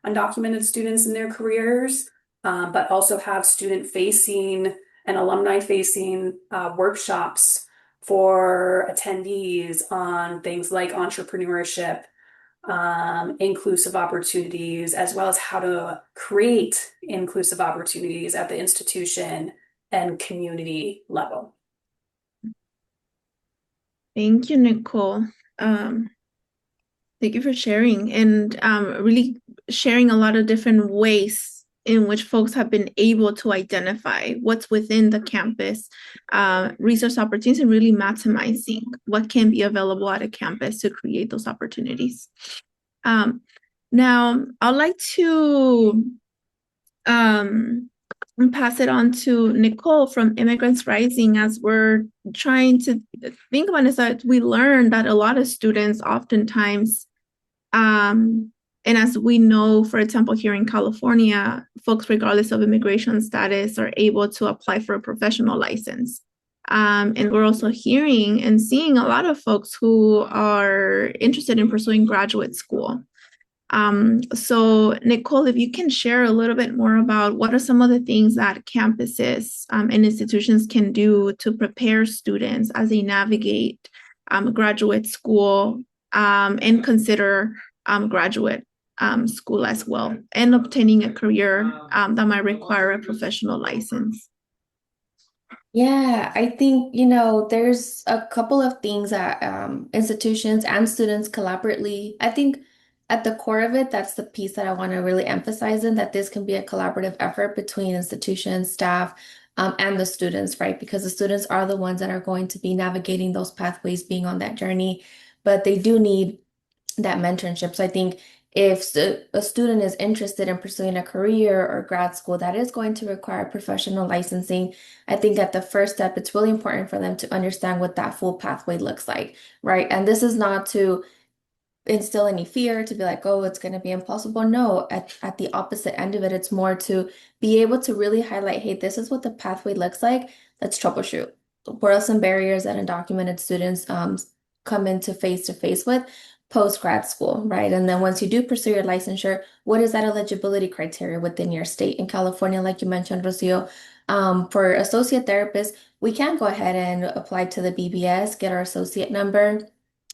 undocumented students in their careers, but also have student-facing and alumni-facing workshops for attendees on things like entrepreneurship, inclusive opportunities, as well as how to create inclusive opportunities at the institution and community level. Thank you, Nicole. Thank you for sharing and really sharing a lot of different ways in which folks have been able to identify what's within the campus resource opportunities and really maximizing what can be available at a campus to create those opportunities. Now, I'd like to pass it on to Nicole from Immigrants Rising, as we're trying to think about is that we learned that a lot of students oftentimes, and as we know, for example, here in California, folks, regardless of immigration status, are able to apply for a professional license. And we're also hearing and seeing a lot of folks who are interested in pursuing graduate school. So Nicole, if you can share a little bit more about what are some of the things that campuses and institutions can do to prepare students as they navigate graduate school and consider graduate school as well, and obtaining a career that might require a professional license. Yeah, I think, there's a couple of things that institutions and students collaboratively, I think at the core of it, that's the piece that I want to really emphasize in, that this can be a collaborative effort between institutions, staff, and the students, right? Because the students are the ones that are going to be navigating those pathways, being on that journey, but they do need that mentorship. So I think if a student is interested in pursuing a career or grad school that is going to require professional licensing, I think at the first step, it's really important for them to understand what that full pathway looks like, right? And this is not to instill any fear, to be like, oh, it's going to be impossible. No, at the opposite end of it, it's more to be able to really highlight, hey, this is what the pathway looks like. Let's troubleshoot. What are some barriers that undocumented students come into face-to-face with post-grad school, right? And then once you do pursue your licensure, what is that eligibility criteria within your state? In California, like you mentioned, Rocio, for associate therapists, we can go ahead and apply to the BBS, get our associate number,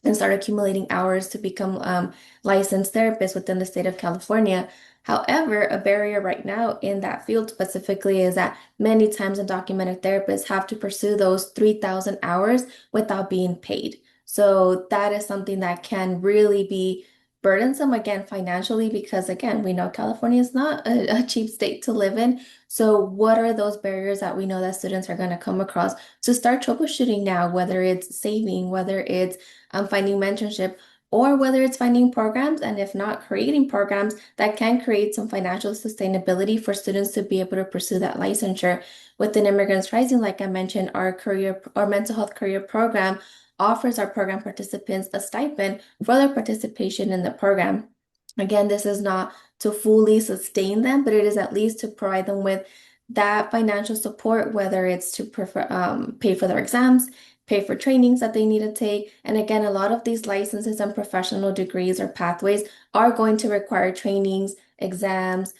and start accumulating hours to become licensed therapists within the state of California. However, a barrier right now in that field specifically is that many times undocumented therapists have to pursue those 3,000 hours without being paid. So that is something that can really be burdensome, again, financially, because again, we know California is not a cheap state to live in. So what are those barriers that we know that students are going to come across to start troubleshooting now, whether it's saving, whether it's finding mentorship, or whether it's finding programs, and if not, creating programs that can create some financial sustainability for students to be able to pursue that licensure. Within Immigrants Rising, like I mentioned, our mental health career program offers our program participants a stipend for their participation in the program. Again, this is not to fully sustain them, but it is at least to provide them with that financial support, whether it's to pay for their exams, pay for trainings that they need to take. And again, a lot of these licenses and professional degrees or pathways are going to require trainings, exams,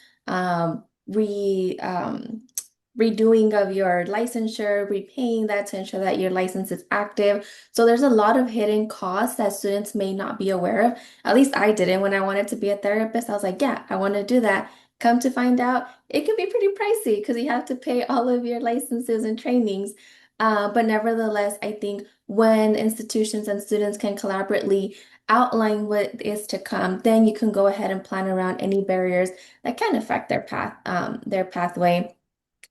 redoing of your licensure, repaying that to ensure that your license is active. So there's a lot of hidden costs that students may not be aware of. At least I didn't when I wanted to be a therapist. I was like, yeah, I want to do that. Come to find out, it can be pretty pricey because you have to pay all of your licenses and trainings. But nevertheless, I think when institutions and students can collaboratively outline what is to come, then you can go ahead and plan around any barriers that can affect their pathway,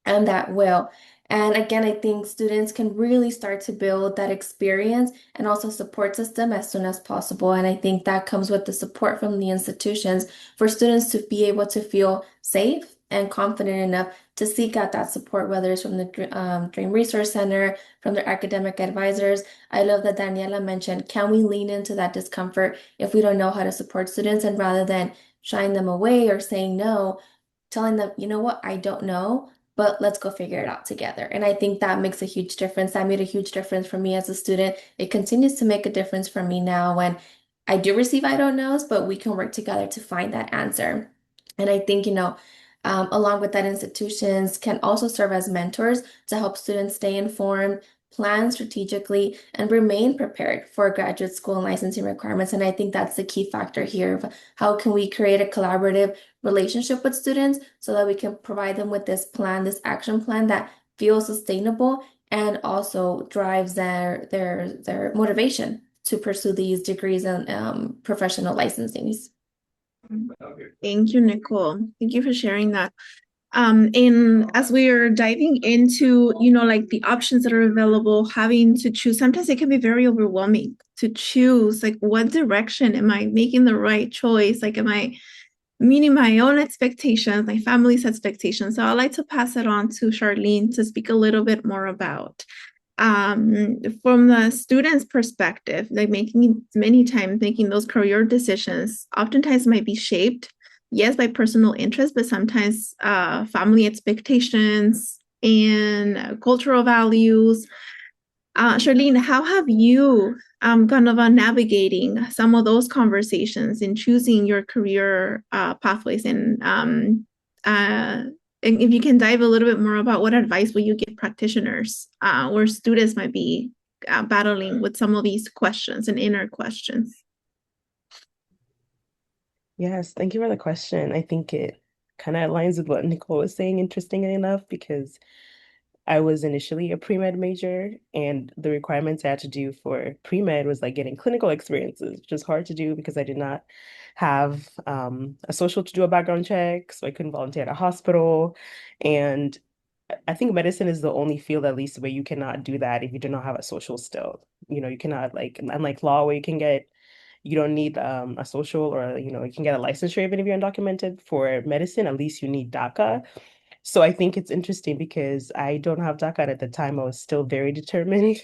and that will. And again, I think students can really start to build that experience and also support system as soon as possible. And I think that comes with the support from the institutions for students to be able to feel safe and confident enough to seek out that support, whether it's from the Dream Resource Center, from their academic advisors. I love that Daniela mentioned, can we lean into that discomfort if we don't know how to support students? And rather than shying them away or saying no, telling them, you know what, I don't know, but let's go figure it out together. And I think that makes a huge difference. That made a huge difference for me as a student. It continues to make a difference for me now when I do receive I don't knows, but we can work together to find that answer. And I think, along with that, institutions can also serve as mentors to help students stay informed, plan strategically, and remain prepared for graduate school and licensing requirements. And I think that's the key factor here of how can we create a collaborative relationship with students so that we can provide them with this plan, this action plan that feels sustainable and also drives their motivation to pursue these degrees and professional licensings. Thank you, Nicole. Thank you for sharing that. And as we are diving into, like the options that are available, having to choose, sometimes it can be very overwhelming to choose, like, what direction am I making the right choice? Like, am I meeting my own expectations, my family's expectations? So I'd like to pass it on to Charlene to speak a little bit more about from the student's perspective, like many times making those career decisions oftentimes might be shaped, yes, by personal interest, but sometimes family expectations and cultural values. Charlene, how have you kind of navigating some of those conversations in choosing your career pathways, and if you can dive a little bit more about what advice will you give practitioners or students might be battling with some of these questions and inner questions? Yes, thank you for the question. I think it kind of aligns with what Nicole was saying, interestingly enough, because I was initially a pre-med major, and the requirements I had to do for pre-med was like getting clinical experiences, which is hard to do because I did not have a social to do a background check, so I couldn't volunteer at a hospital. And I think medicine is the only field, at least, where you cannot do that if you do not have a social still. You cannot, like, unlike law, where you don't need a social, or you can get a licensure even if you're undocumented. For medicine, at least you need DACA. So I think it's interesting because I don't have DACA, and at the time I was still very determined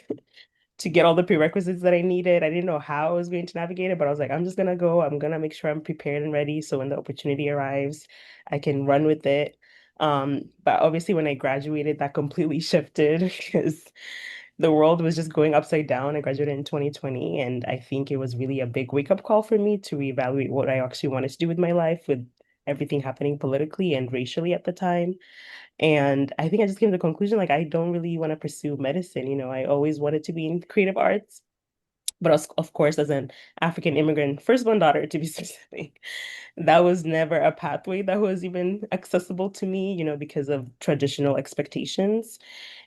to get all the prerequisites that I needed. I didn't know how I was going to navigate it, but I was like, I'm just gonna go. I'm gonna make sure I'm prepared and ready, so when the opportunity arrives, I can run with it. But obviously when I graduated, that completely shifted because the world was just going upside down. I graduated in 2020, and I think it was really a big wake-up call for me to reevaluate what I actually wanted to do with my life, with everything happening politically and racially at the time. And I think I just came to the conclusion, like, I don't really want to pursue medicine. I always wanted to be in creative arts, but of course, as an African immigrant, firstborn daughter to be specific, that was never a pathway that was even accessible to me, because of traditional expectations.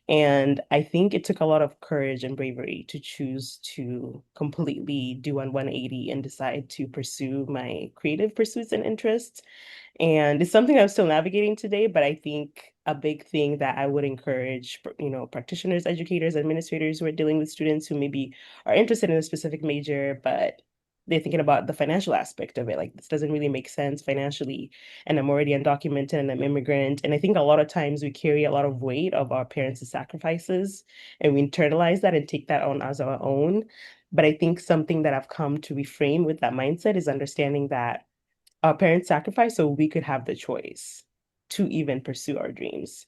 And I think it took a lot of courage and bravery to choose to completely do a 180 and decide to pursue my creative pursuits and interests. And it's something I'm still navigating today, but I think a big thing that I would encourage, practitioners, educators, administrators who are dealing with students who maybe are interested in a specific major, but they're thinking about the financial aspect of it. Like, this doesn't really make sense financially, and I'm already undocumented and I'm immigrant. And I think a lot of times we carry a lot of weight of our parents' sacrifices, and we internalize that and take that on as our own. But I think something that I've come to reframe with that mindset is understanding that our parents sacrificed so we could have the choice to even pursue our dreams.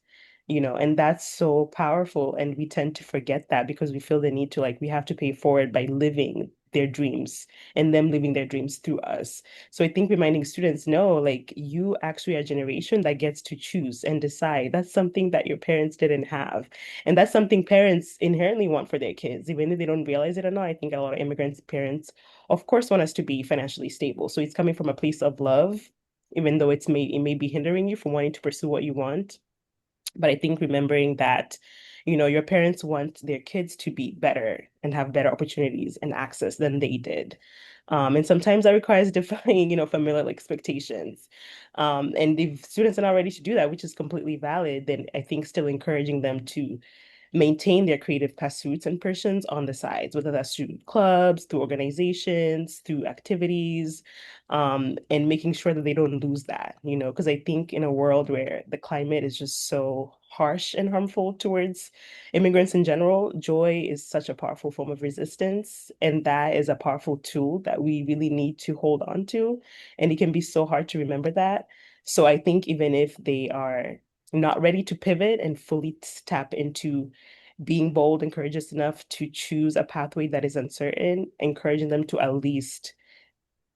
And that's so powerful. And we tend to forget that because we feel the need to, like, we have to pay forward by living their dreams and them living their dreams through us. So I think reminding students, no, like, you actually are a generation that gets to choose and decide. That's something that your parents didn't have. And that's something parents inherently want for their kids, even if they don't realize it or not. I think a lot of immigrants' parents, of course, want us to be financially stable. So it's coming from a place of love, even though it may be hindering you from wanting to pursue what you want. But I think remembering that, your parents want their kids to be better and have better opportunities and access than they did. And sometimes that requires defying, familial expectations. And if students are not ready to do that, which is completely valid, then I think still encouraging them to maintain their creative pursuits and passions on the sides, whether that's through clubs, through organizations, through activities, and making sure that they don't lose that, because I think in a world where the climate is just so harsh and harmful towards immigrants in general, joy is such a powerful form of resistance. And that is a powerful tool that we really need to hold on to. And it can be so hard to remember that. So I think even if they are not ready to pivot and fully tap into being bold and courageous enough to choose a pathway that is uncertain, encouraging them to at least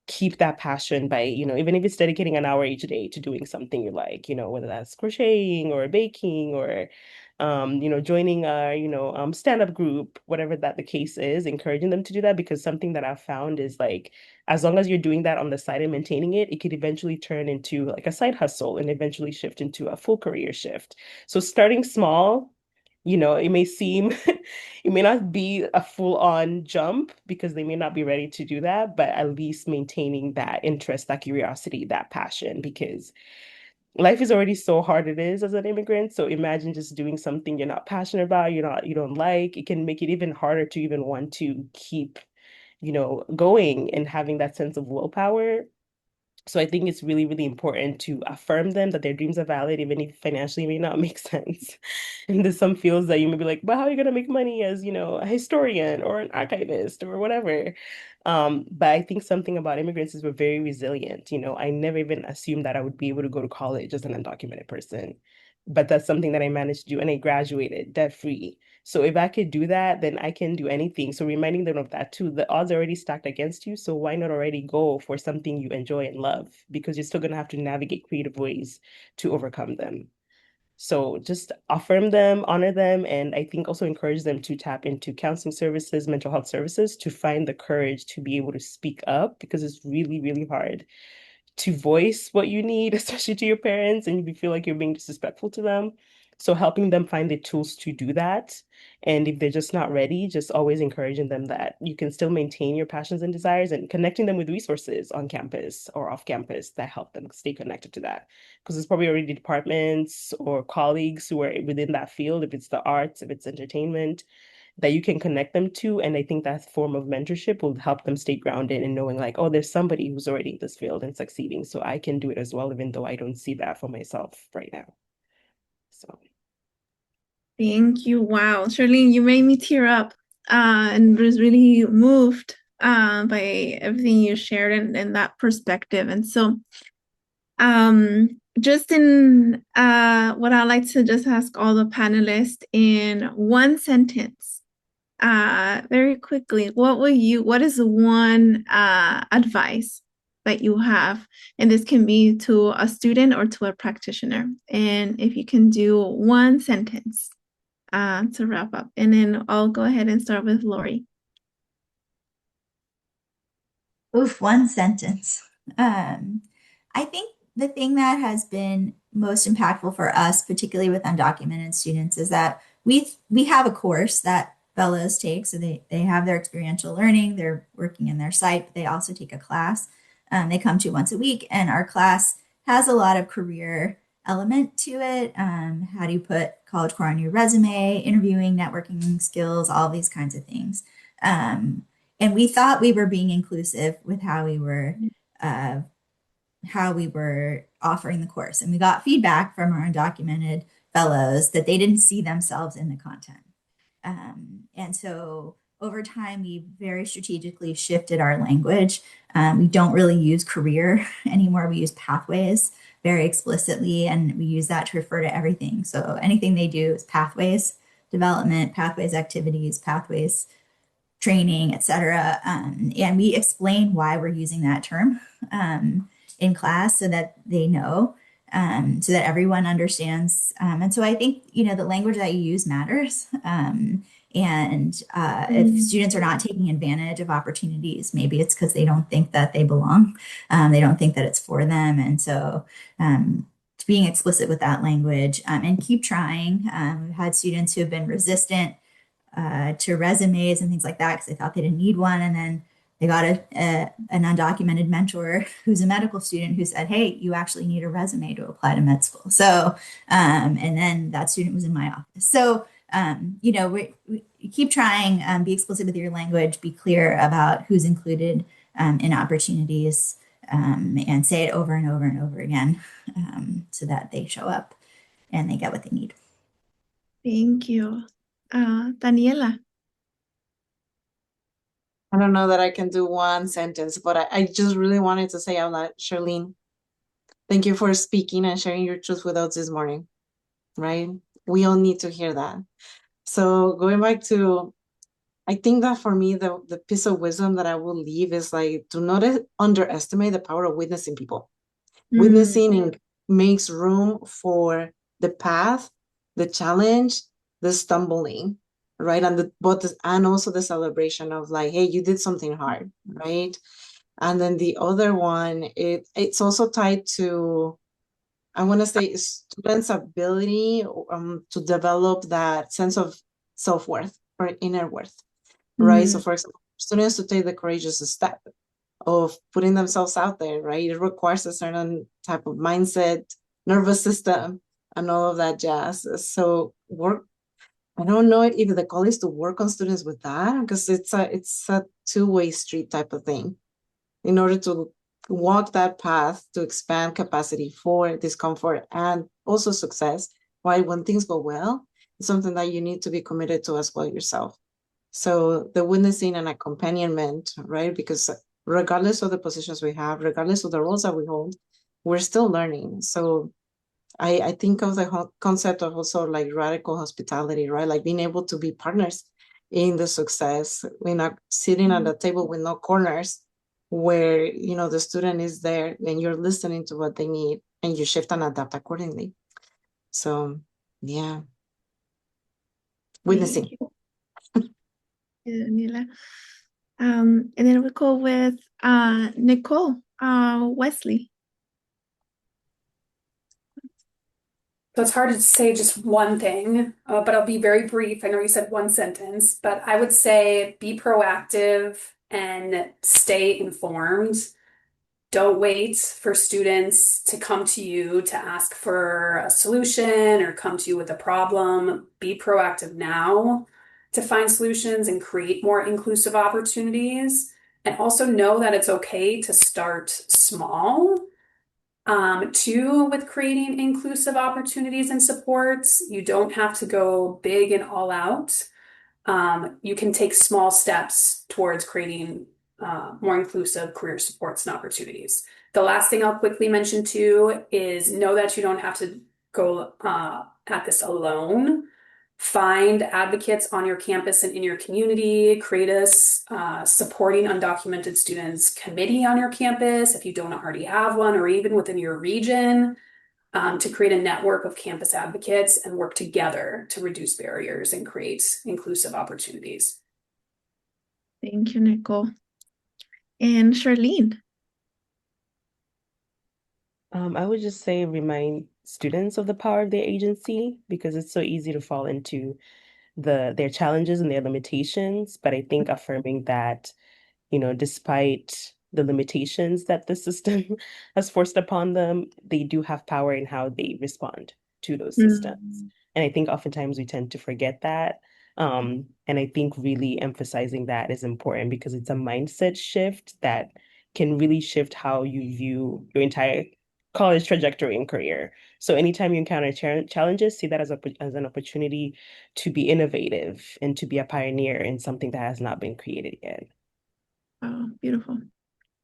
keep that passion by, even if it's dedicating an hour each day to doing something you like, whether that's crocheting or baking or, joining a, stand-up group, whatever that the case is, encouraging them to do that. Because something that I've found is, like, as long as you're doing that on the side and maintaining it, it could eventually turn into like a side hustle and eventually shift into a full career shift. So starting small, it may seem it may not be a full-on jump because they may not be ready to do that, but at least maintaining that interest, that curiosity, that passion, because life is already so hard it is as an immigrant. So imagine just doing something you're not passionate about, you don't like. It can make it even harder to even want to keep, going and having that sense of willpower. So I think it's really, really important to affirm them that their dreams are valid, even if financially it may not make sense. And there's some fields that you may be like, but how are you gonna make money as, a historian or an archivist or whatever? But I think something about immigrants is we're very resilient. I never even assumed that I would be able to go to college as an undocumented person. But that's something that I managed to do, and I graduated debt free. So if I could do that, then I can do anything. So reminding them of that too. The odds are already stacked against you. So why not already go for something you enjoy and love? Because you're still gonna have to navigate creative ways to overcome them. So just affirm them, honor them, and I think also encourage them to tap into counseling services, mental health services to find the courage to be able to speak up because it's really, really hard to voice what you need, especially to your parents, and you feel like you're being disrespectful to them. So helping them find the tools to do that. And if they're just not ready, just always encouraging them that you can still maintain your passions and desires and connecting them with resources on campus or off campus that help them stay connected to that. Because there's probably already departments or colleagues who are within that field, if it's the arts, if it's entertainment, that you can connect them to. And I think that form of mentorship will help them stay grounded and knowing like, oh, there's somebody who's already in this field and succeeding. So I can do it as well, even though I don't see that for myself right now. So Thank you. Wow, Charlene, you made me tear up and was really moved by everything you shared and that perspective. And so just in what I like to just ask all the panelists in one sentence, very quickly, what is the one advice that you have? And this can be to a student or to a practitioner. And if you can do one sentence to wrap up, and then I'll go ahead and start with Lori. Oof, one sentence. I think the thing that has been most impactful for us, particularly with undocumented students, is that we have a course that fellows take. So they have their experiential learning, they're working in their site, but they also take a class. They come to once a week, and our class has a lot of career element to it. How do you put College Core on your resume, interviewing, networking skills, all these kinds of things. And we thought we were being inclusive with uh, how we were offering the course. And we got feedback from our undocumented fellows that they didn't see themselves in the content. And so over time, we very strategically shifted our language. We don't really use career anymore. We use pathways very explicitly, and we use that to refer to everything. So anything they do is pathways development, pathways activities, pathways training, etc. And we explain why we're using that term in class so that they know, so that everyone understands. And so I think, the language that you use matters. And if students are not taking advantage of opportunities, maybe it's because they don't think that they belong. They don't think that it's for them. And so being explicit with that language and keep trying. We've had students who have been resistant to resumes and things like that because they thought they didn't need one. And then they got an undocumented mentor who's a medical student who said, hey, you actually need a resume to apply to med school. So, and then that student was in my office. So, we keep trying, be explicit with your language, be clear about who's included in opportunities, and say it over and over and over again so that they show up and they get what they need. Thank you. Daniela. I don't know that I can do one sentence, but I just really wanted to say out loud, Charlene, thank you for speaking and sharing your truth with us this morning, right? We all need to hear that. So going back to, I think that for me, the piece of wisdom that I will leave is like, do not underestimate the power of witnessing people. Witnessing makes room for the path, the challenge, the stumbling, right? And also the celebration of like, hey, you did something hard, right? And then the other one, it's also tied to, I want to say, students' ability to develop that sense of self-worth or inner worth, right? So for example, students to take the courageous step of putting themselves out there, right? It requires a certain type of mindset, nervous system and all of that jazz. So I don't know if the goal is to work on students with that, because it's a two-way street type of thing. In order to walk that path to expand capacity for discomfort and also success, right? When things go well, it's something that you need to be committed to as well yourself. So the witnessing and accompaniment, right? Because regardless of the positions we have, regardless of the roles that we hold, we're still learning. So I think of the concept of also like radical hospitality, right? Like being able to be partners in the success. We're not sitting at the table with no corners, where the student is there and you're listening to what they need and you shift and adapt accordingly. So yeah, witnessing. Thank you, Daniela. And then we'll go with Nicole Wesley. So it's hard to say just one thing, but I'll be very brief. I know you said one sentence, but I would say be proactive and stay informed. Don't wait for students to come to you to ask for a solution or come to you with a problem. Be proactive now to find solutions and create more inclusive opportunities. And also know that it's okay to start small. Two, with creating inclusive opportunities and supports, you don't have to go big and all out. You can take small steps towards creating more inclusive career supports and opportunities. The last thing I'll quickly mention too is know that you don't have to go at this alone. Find advocates on your campus and in your community. Create a supporting undocumented students committee on your campus if you don't already have one, or even within your region, to create a network of campus advocates and work together to reduce barriers and create inclusive opportunities. Thank you, Nicole. And Charlene. I would just say remind students of the power of their agency, because it's so easy to fall into their challenges and their limitations. But I think affirming that, despite the limitations that the system has forced upon them, they do have power in how they respond to those systems. And I think oftentimes we tend to forget that. And I think really emphasizing that is important, because it's a mindset shift that can really shift how you view your entire college trajectory and career. So anytime you encounter challenges, see that as an opportunity to be innovative and to be a pioneer in something that has not been created yet. Oh, beautiful.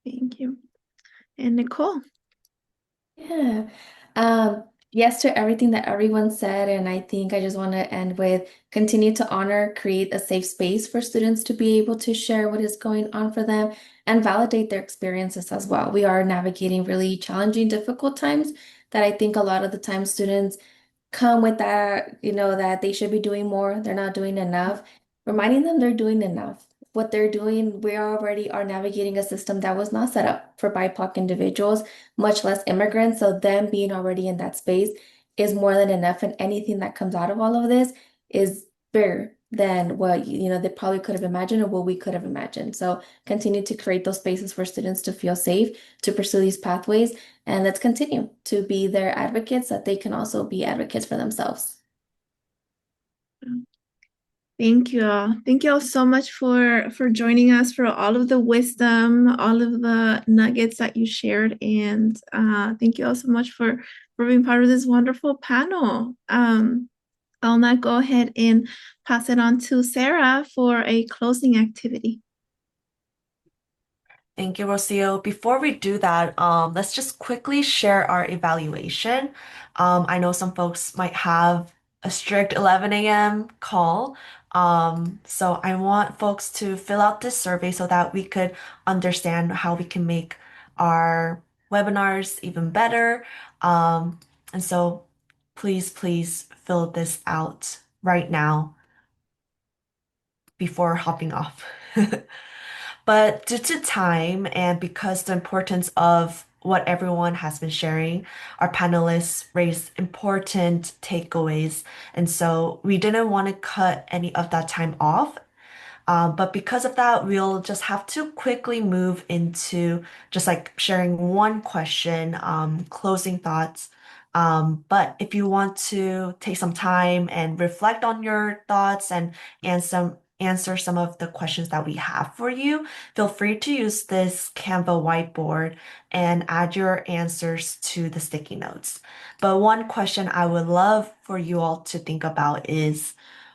Thank you. And Nicole. Yeah. Yes to everything that everyone said, and I think I just want to end with continue to honor, create a safe space for students to be able to share what is going on for them and validate their experiences as well. We are navigating really challenging, difficult times that I think a lot of the time students come with that, that they should be doing more, they're not doing enough, reminding them they're doing enough. What they're doing, we already are navigating a system that was not set up for BIPOC individuals, much less immigrants. So them being already in that space is more than enough. And anything that comes out of all of this is bigger than what, they probably could have imagined or what we could have imagined. So continue to create those spaces for students to feel safe, to pursue these pathways, and let's continue to be their advocates, that they can also be advocates for themselves. Thank you all. Thank you all so much for joining us, for all of the wisdom, all of the nuggets that you shared, and thank you all so much for being part of this wonderful panel. I'll now go ahead and pass it on to Sarah for a closing activity. Thank you, Rocio. Before we do that, let's just quickly share our evaluation. I know some folks might have a strict 11 a.m. call. So I want folks to fill out this survey so that we could understand how we can make our webinars even better. And so please fill this out right now before hopping off. But due to time and because the importance of what everyone has been sharing, our panelists raised important takeaways. And so we didn't want to cut any of that time off. But because of that, we'll just have to quickly move into just like sharing one question, closing thoughts, But if you want to take some time and reflect on your thoughts and answer some of the questions that we have for you, feel free to use this Canva whiteboard and add your answers to the sticky notes. But one question I would love for you all to think about is,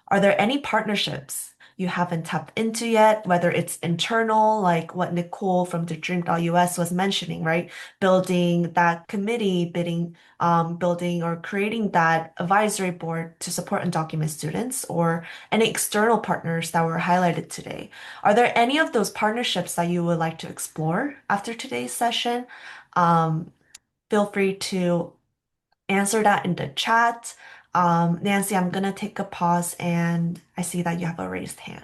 are there any partnerships you haven't tapped into yet, whether it's internal, like what Nicole from the Dream.us was mentioning, right? Building that committee, building or creating that advisory board to support undocumented students, or any external partners that were highlighted today. Are there any of those partnerships that you would like to explore after today's session? Um, Feel free to answer that in the chat. Nancy, I'm gonna take a pause and I see that you have a raised hand.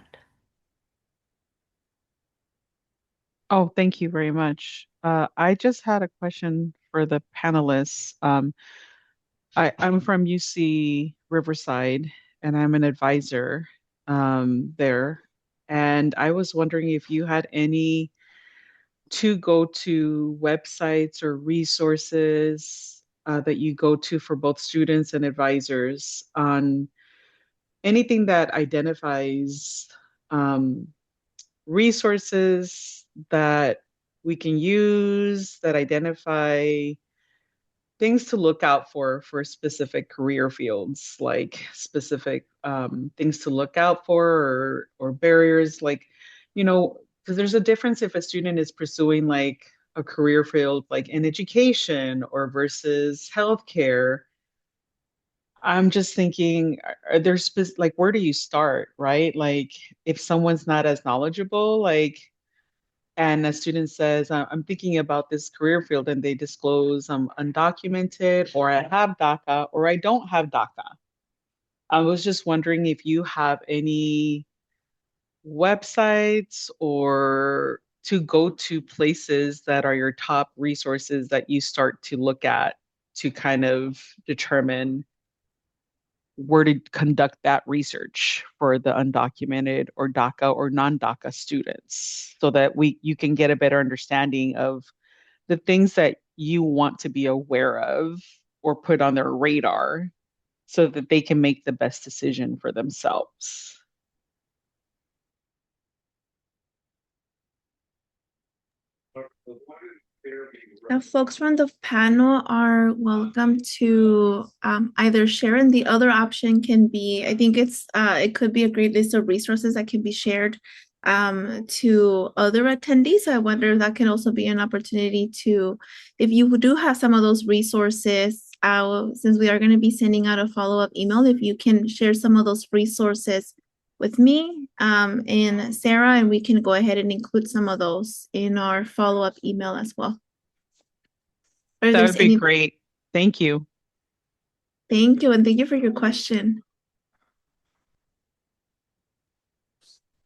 Oh, thank you very much. I just had a question for the panelists. I'm from UC Riverside, and I'm an advisor there. And I was wondering if you had any to go to websites or resources that you go to for both students and advisors on anything that identifies um, resources that we can use that identify things to look out for specific career fields, like specific things to look out for or barriers, like, because there's a difference if a student is pursuing like a career field like in education or versus healthcare. I'm just thinking, are there like where do you start, right? Like if someone's not as knowledgeable, like and a student says, I'm thinking about this career field, and they disclose I'm undocumented, or I have DACA, or I don't have DACA. I was just wondering if you have any websites or to go to places that are your top resources that you start to look at to kind of determine where to conduct that research for the undocumented or DACA or non-DACA students so that you can get a better understanding of the things that you want to be aware of or put on their radar so that they can make the best decision for themselves. The folks from the panel are welcome to either share, and the other option can be, I think it could be a great list of resources that can be shared to other attendees. I wonder if that can also be an opportunity to, if you do have some of those resources, since we are going to be sending out a follow-up email, if you can share some of those resources with me and Sarah, and we can go ahead and include some of those in our follow-up email as well. Or That there's would be any, great. Thank you. thank you, and thank you for your question.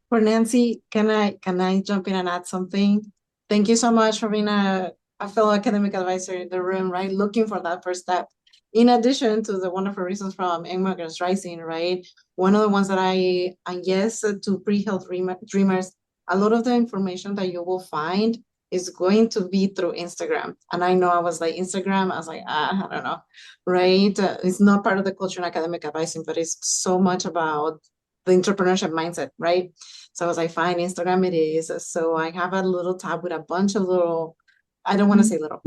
For Nancy, can I jump in and add something? Thank you so much for being a fellow academic advisor in the room, right? Looking for that first step. In addition to the wonderful reasons from Immigrants Rising, right? One of the ones that I yes to pre-health dreamers, a lot of the information that you will find is going to be through Instagram. And I know I was like, Instagram, I was like, I don't know, right? It's not part of the culture in academic advising, but it's so much about the entrepreneurship mindset, right? So I was like, fine, Instagram it is. So I have a little tab with a bunch of little, I don't want to say little,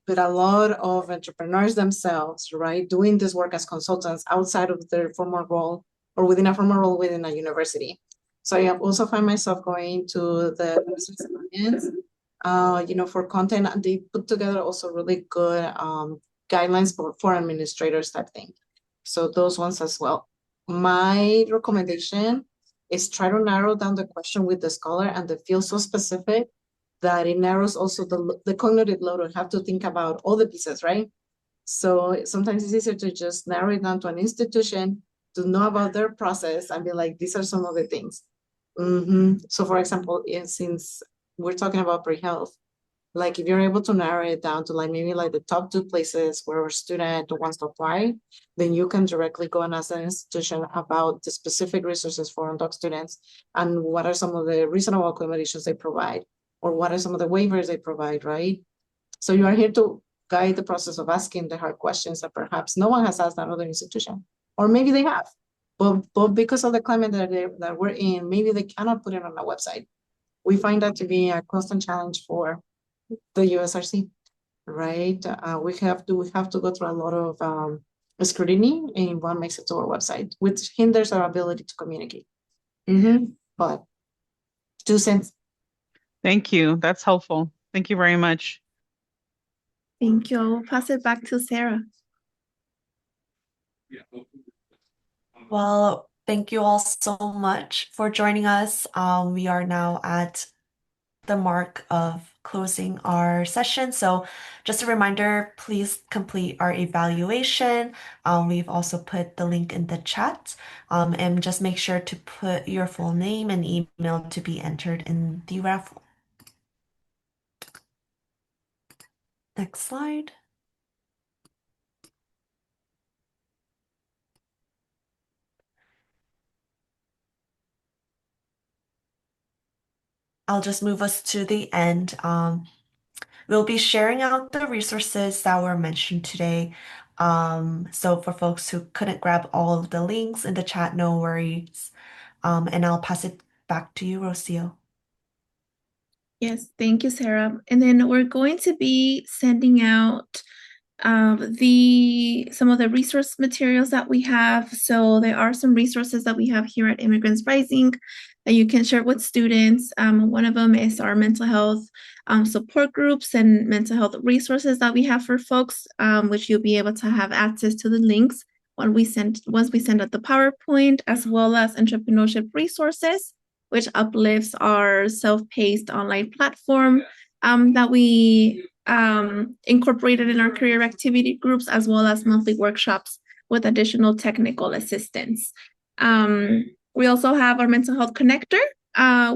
but a lot of entrepreneurs themselves, right, doing this work as consultants outside of their formal role or within a formal role within a university. So I also find myself going to the for content, and they put together also really good guidelines for administrators type thing. So those ones as well. My recommendation is try to narrow down the question with the scholar and the field so specific that it narrows also the cognitive load and have to think about all the pieces, right? So sometimes it's easier to just narrow it down to an institution to know about their process and be like, these are some of the things. So for example, since we're talking about pre-health, like if you're able to narrow it down to like maybe like the top 2 places where a student wants to apply, then you can directly go and ask an institution about the specific resources for undoc students and what are some of the reasonable accommodations they provide, or what are some of the waivers they provide, right? So you are here to guide the process of asking the hard questions that perhaps no one has asked at other institution, or maybe they have, but because of the climate that we're in, maybe they cannot put it on a website. We find that to be a constant challenge for the USRC, right? We have to go through a lot of scrutiny in what makes it to our website, which hinders our ability to communicate. But 2 cents. Thank you. That's helpful. Thank you very much. Thank you. I'll pass it back to Sarah. Well, thank you all so much for joining us. We are now at the mark of closing our session. So just a reminder, please complete our evaluation. We've also put the link in the chat. And just make sure to put your full name and email to be entered in the raffle. Next slide. I'll just move us to the end. We'll be sharing out the resources that were mentioned today. So for folks who couldn't grab all of the links in the chat, no worries. And I'll pass it back to you, Rocio. Yes, thank you, Sarah. And then we're going to be sending out some of the resource materials that we have. So there are some resources that we have here at Immigrants Rising that you can share with students. One of them is our mental health support groups and mental health resources that we have for folks, which you'll be able to have access to the links once we send out the PowerPoint, as well as entrepreneurship resources, which uplifts our self-paced online platform that we incorporated in our career activity groups, as well as monthly workshops with additional technical assistance. We also have our mental health connector,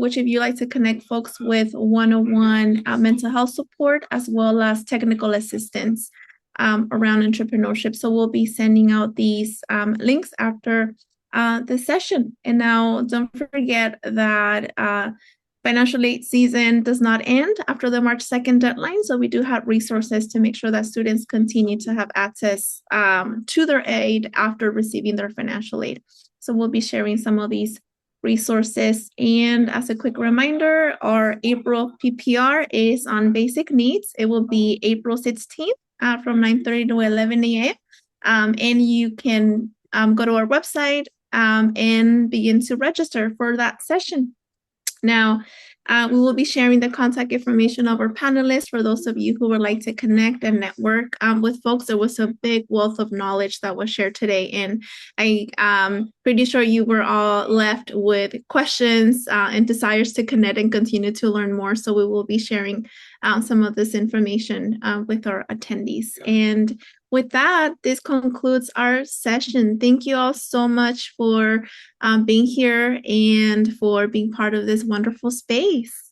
which if you like to connect folks with one-on-one mental health support, as well as technical assistance around entrepreneurship. So we'll be sending out these links after the session. And now don't forget that financial aid season does not end after the March 2nd deadline. So we do have resources to make sure that students continue to have access to their aid after receiving their financial aid. So we'll be sharing some of these resources. And as a quick reminder, our April PPR is on basic needs. It will be April 16th from 9:30 to 11 a.m. And you can go to our website and begin to register for that session. Now, we will be sharing the contact information of our panelists for those of you who would like to connect and network with folks. There was a big wealth of knowledge that was shared today, and I'm pretty sure you were all left with questions and desires to connect and continue to learn more. So we will be sharing some of this information with our attendees. And with that, this concludes our session. Thank you all so much for being here and for being part of this wonderful space.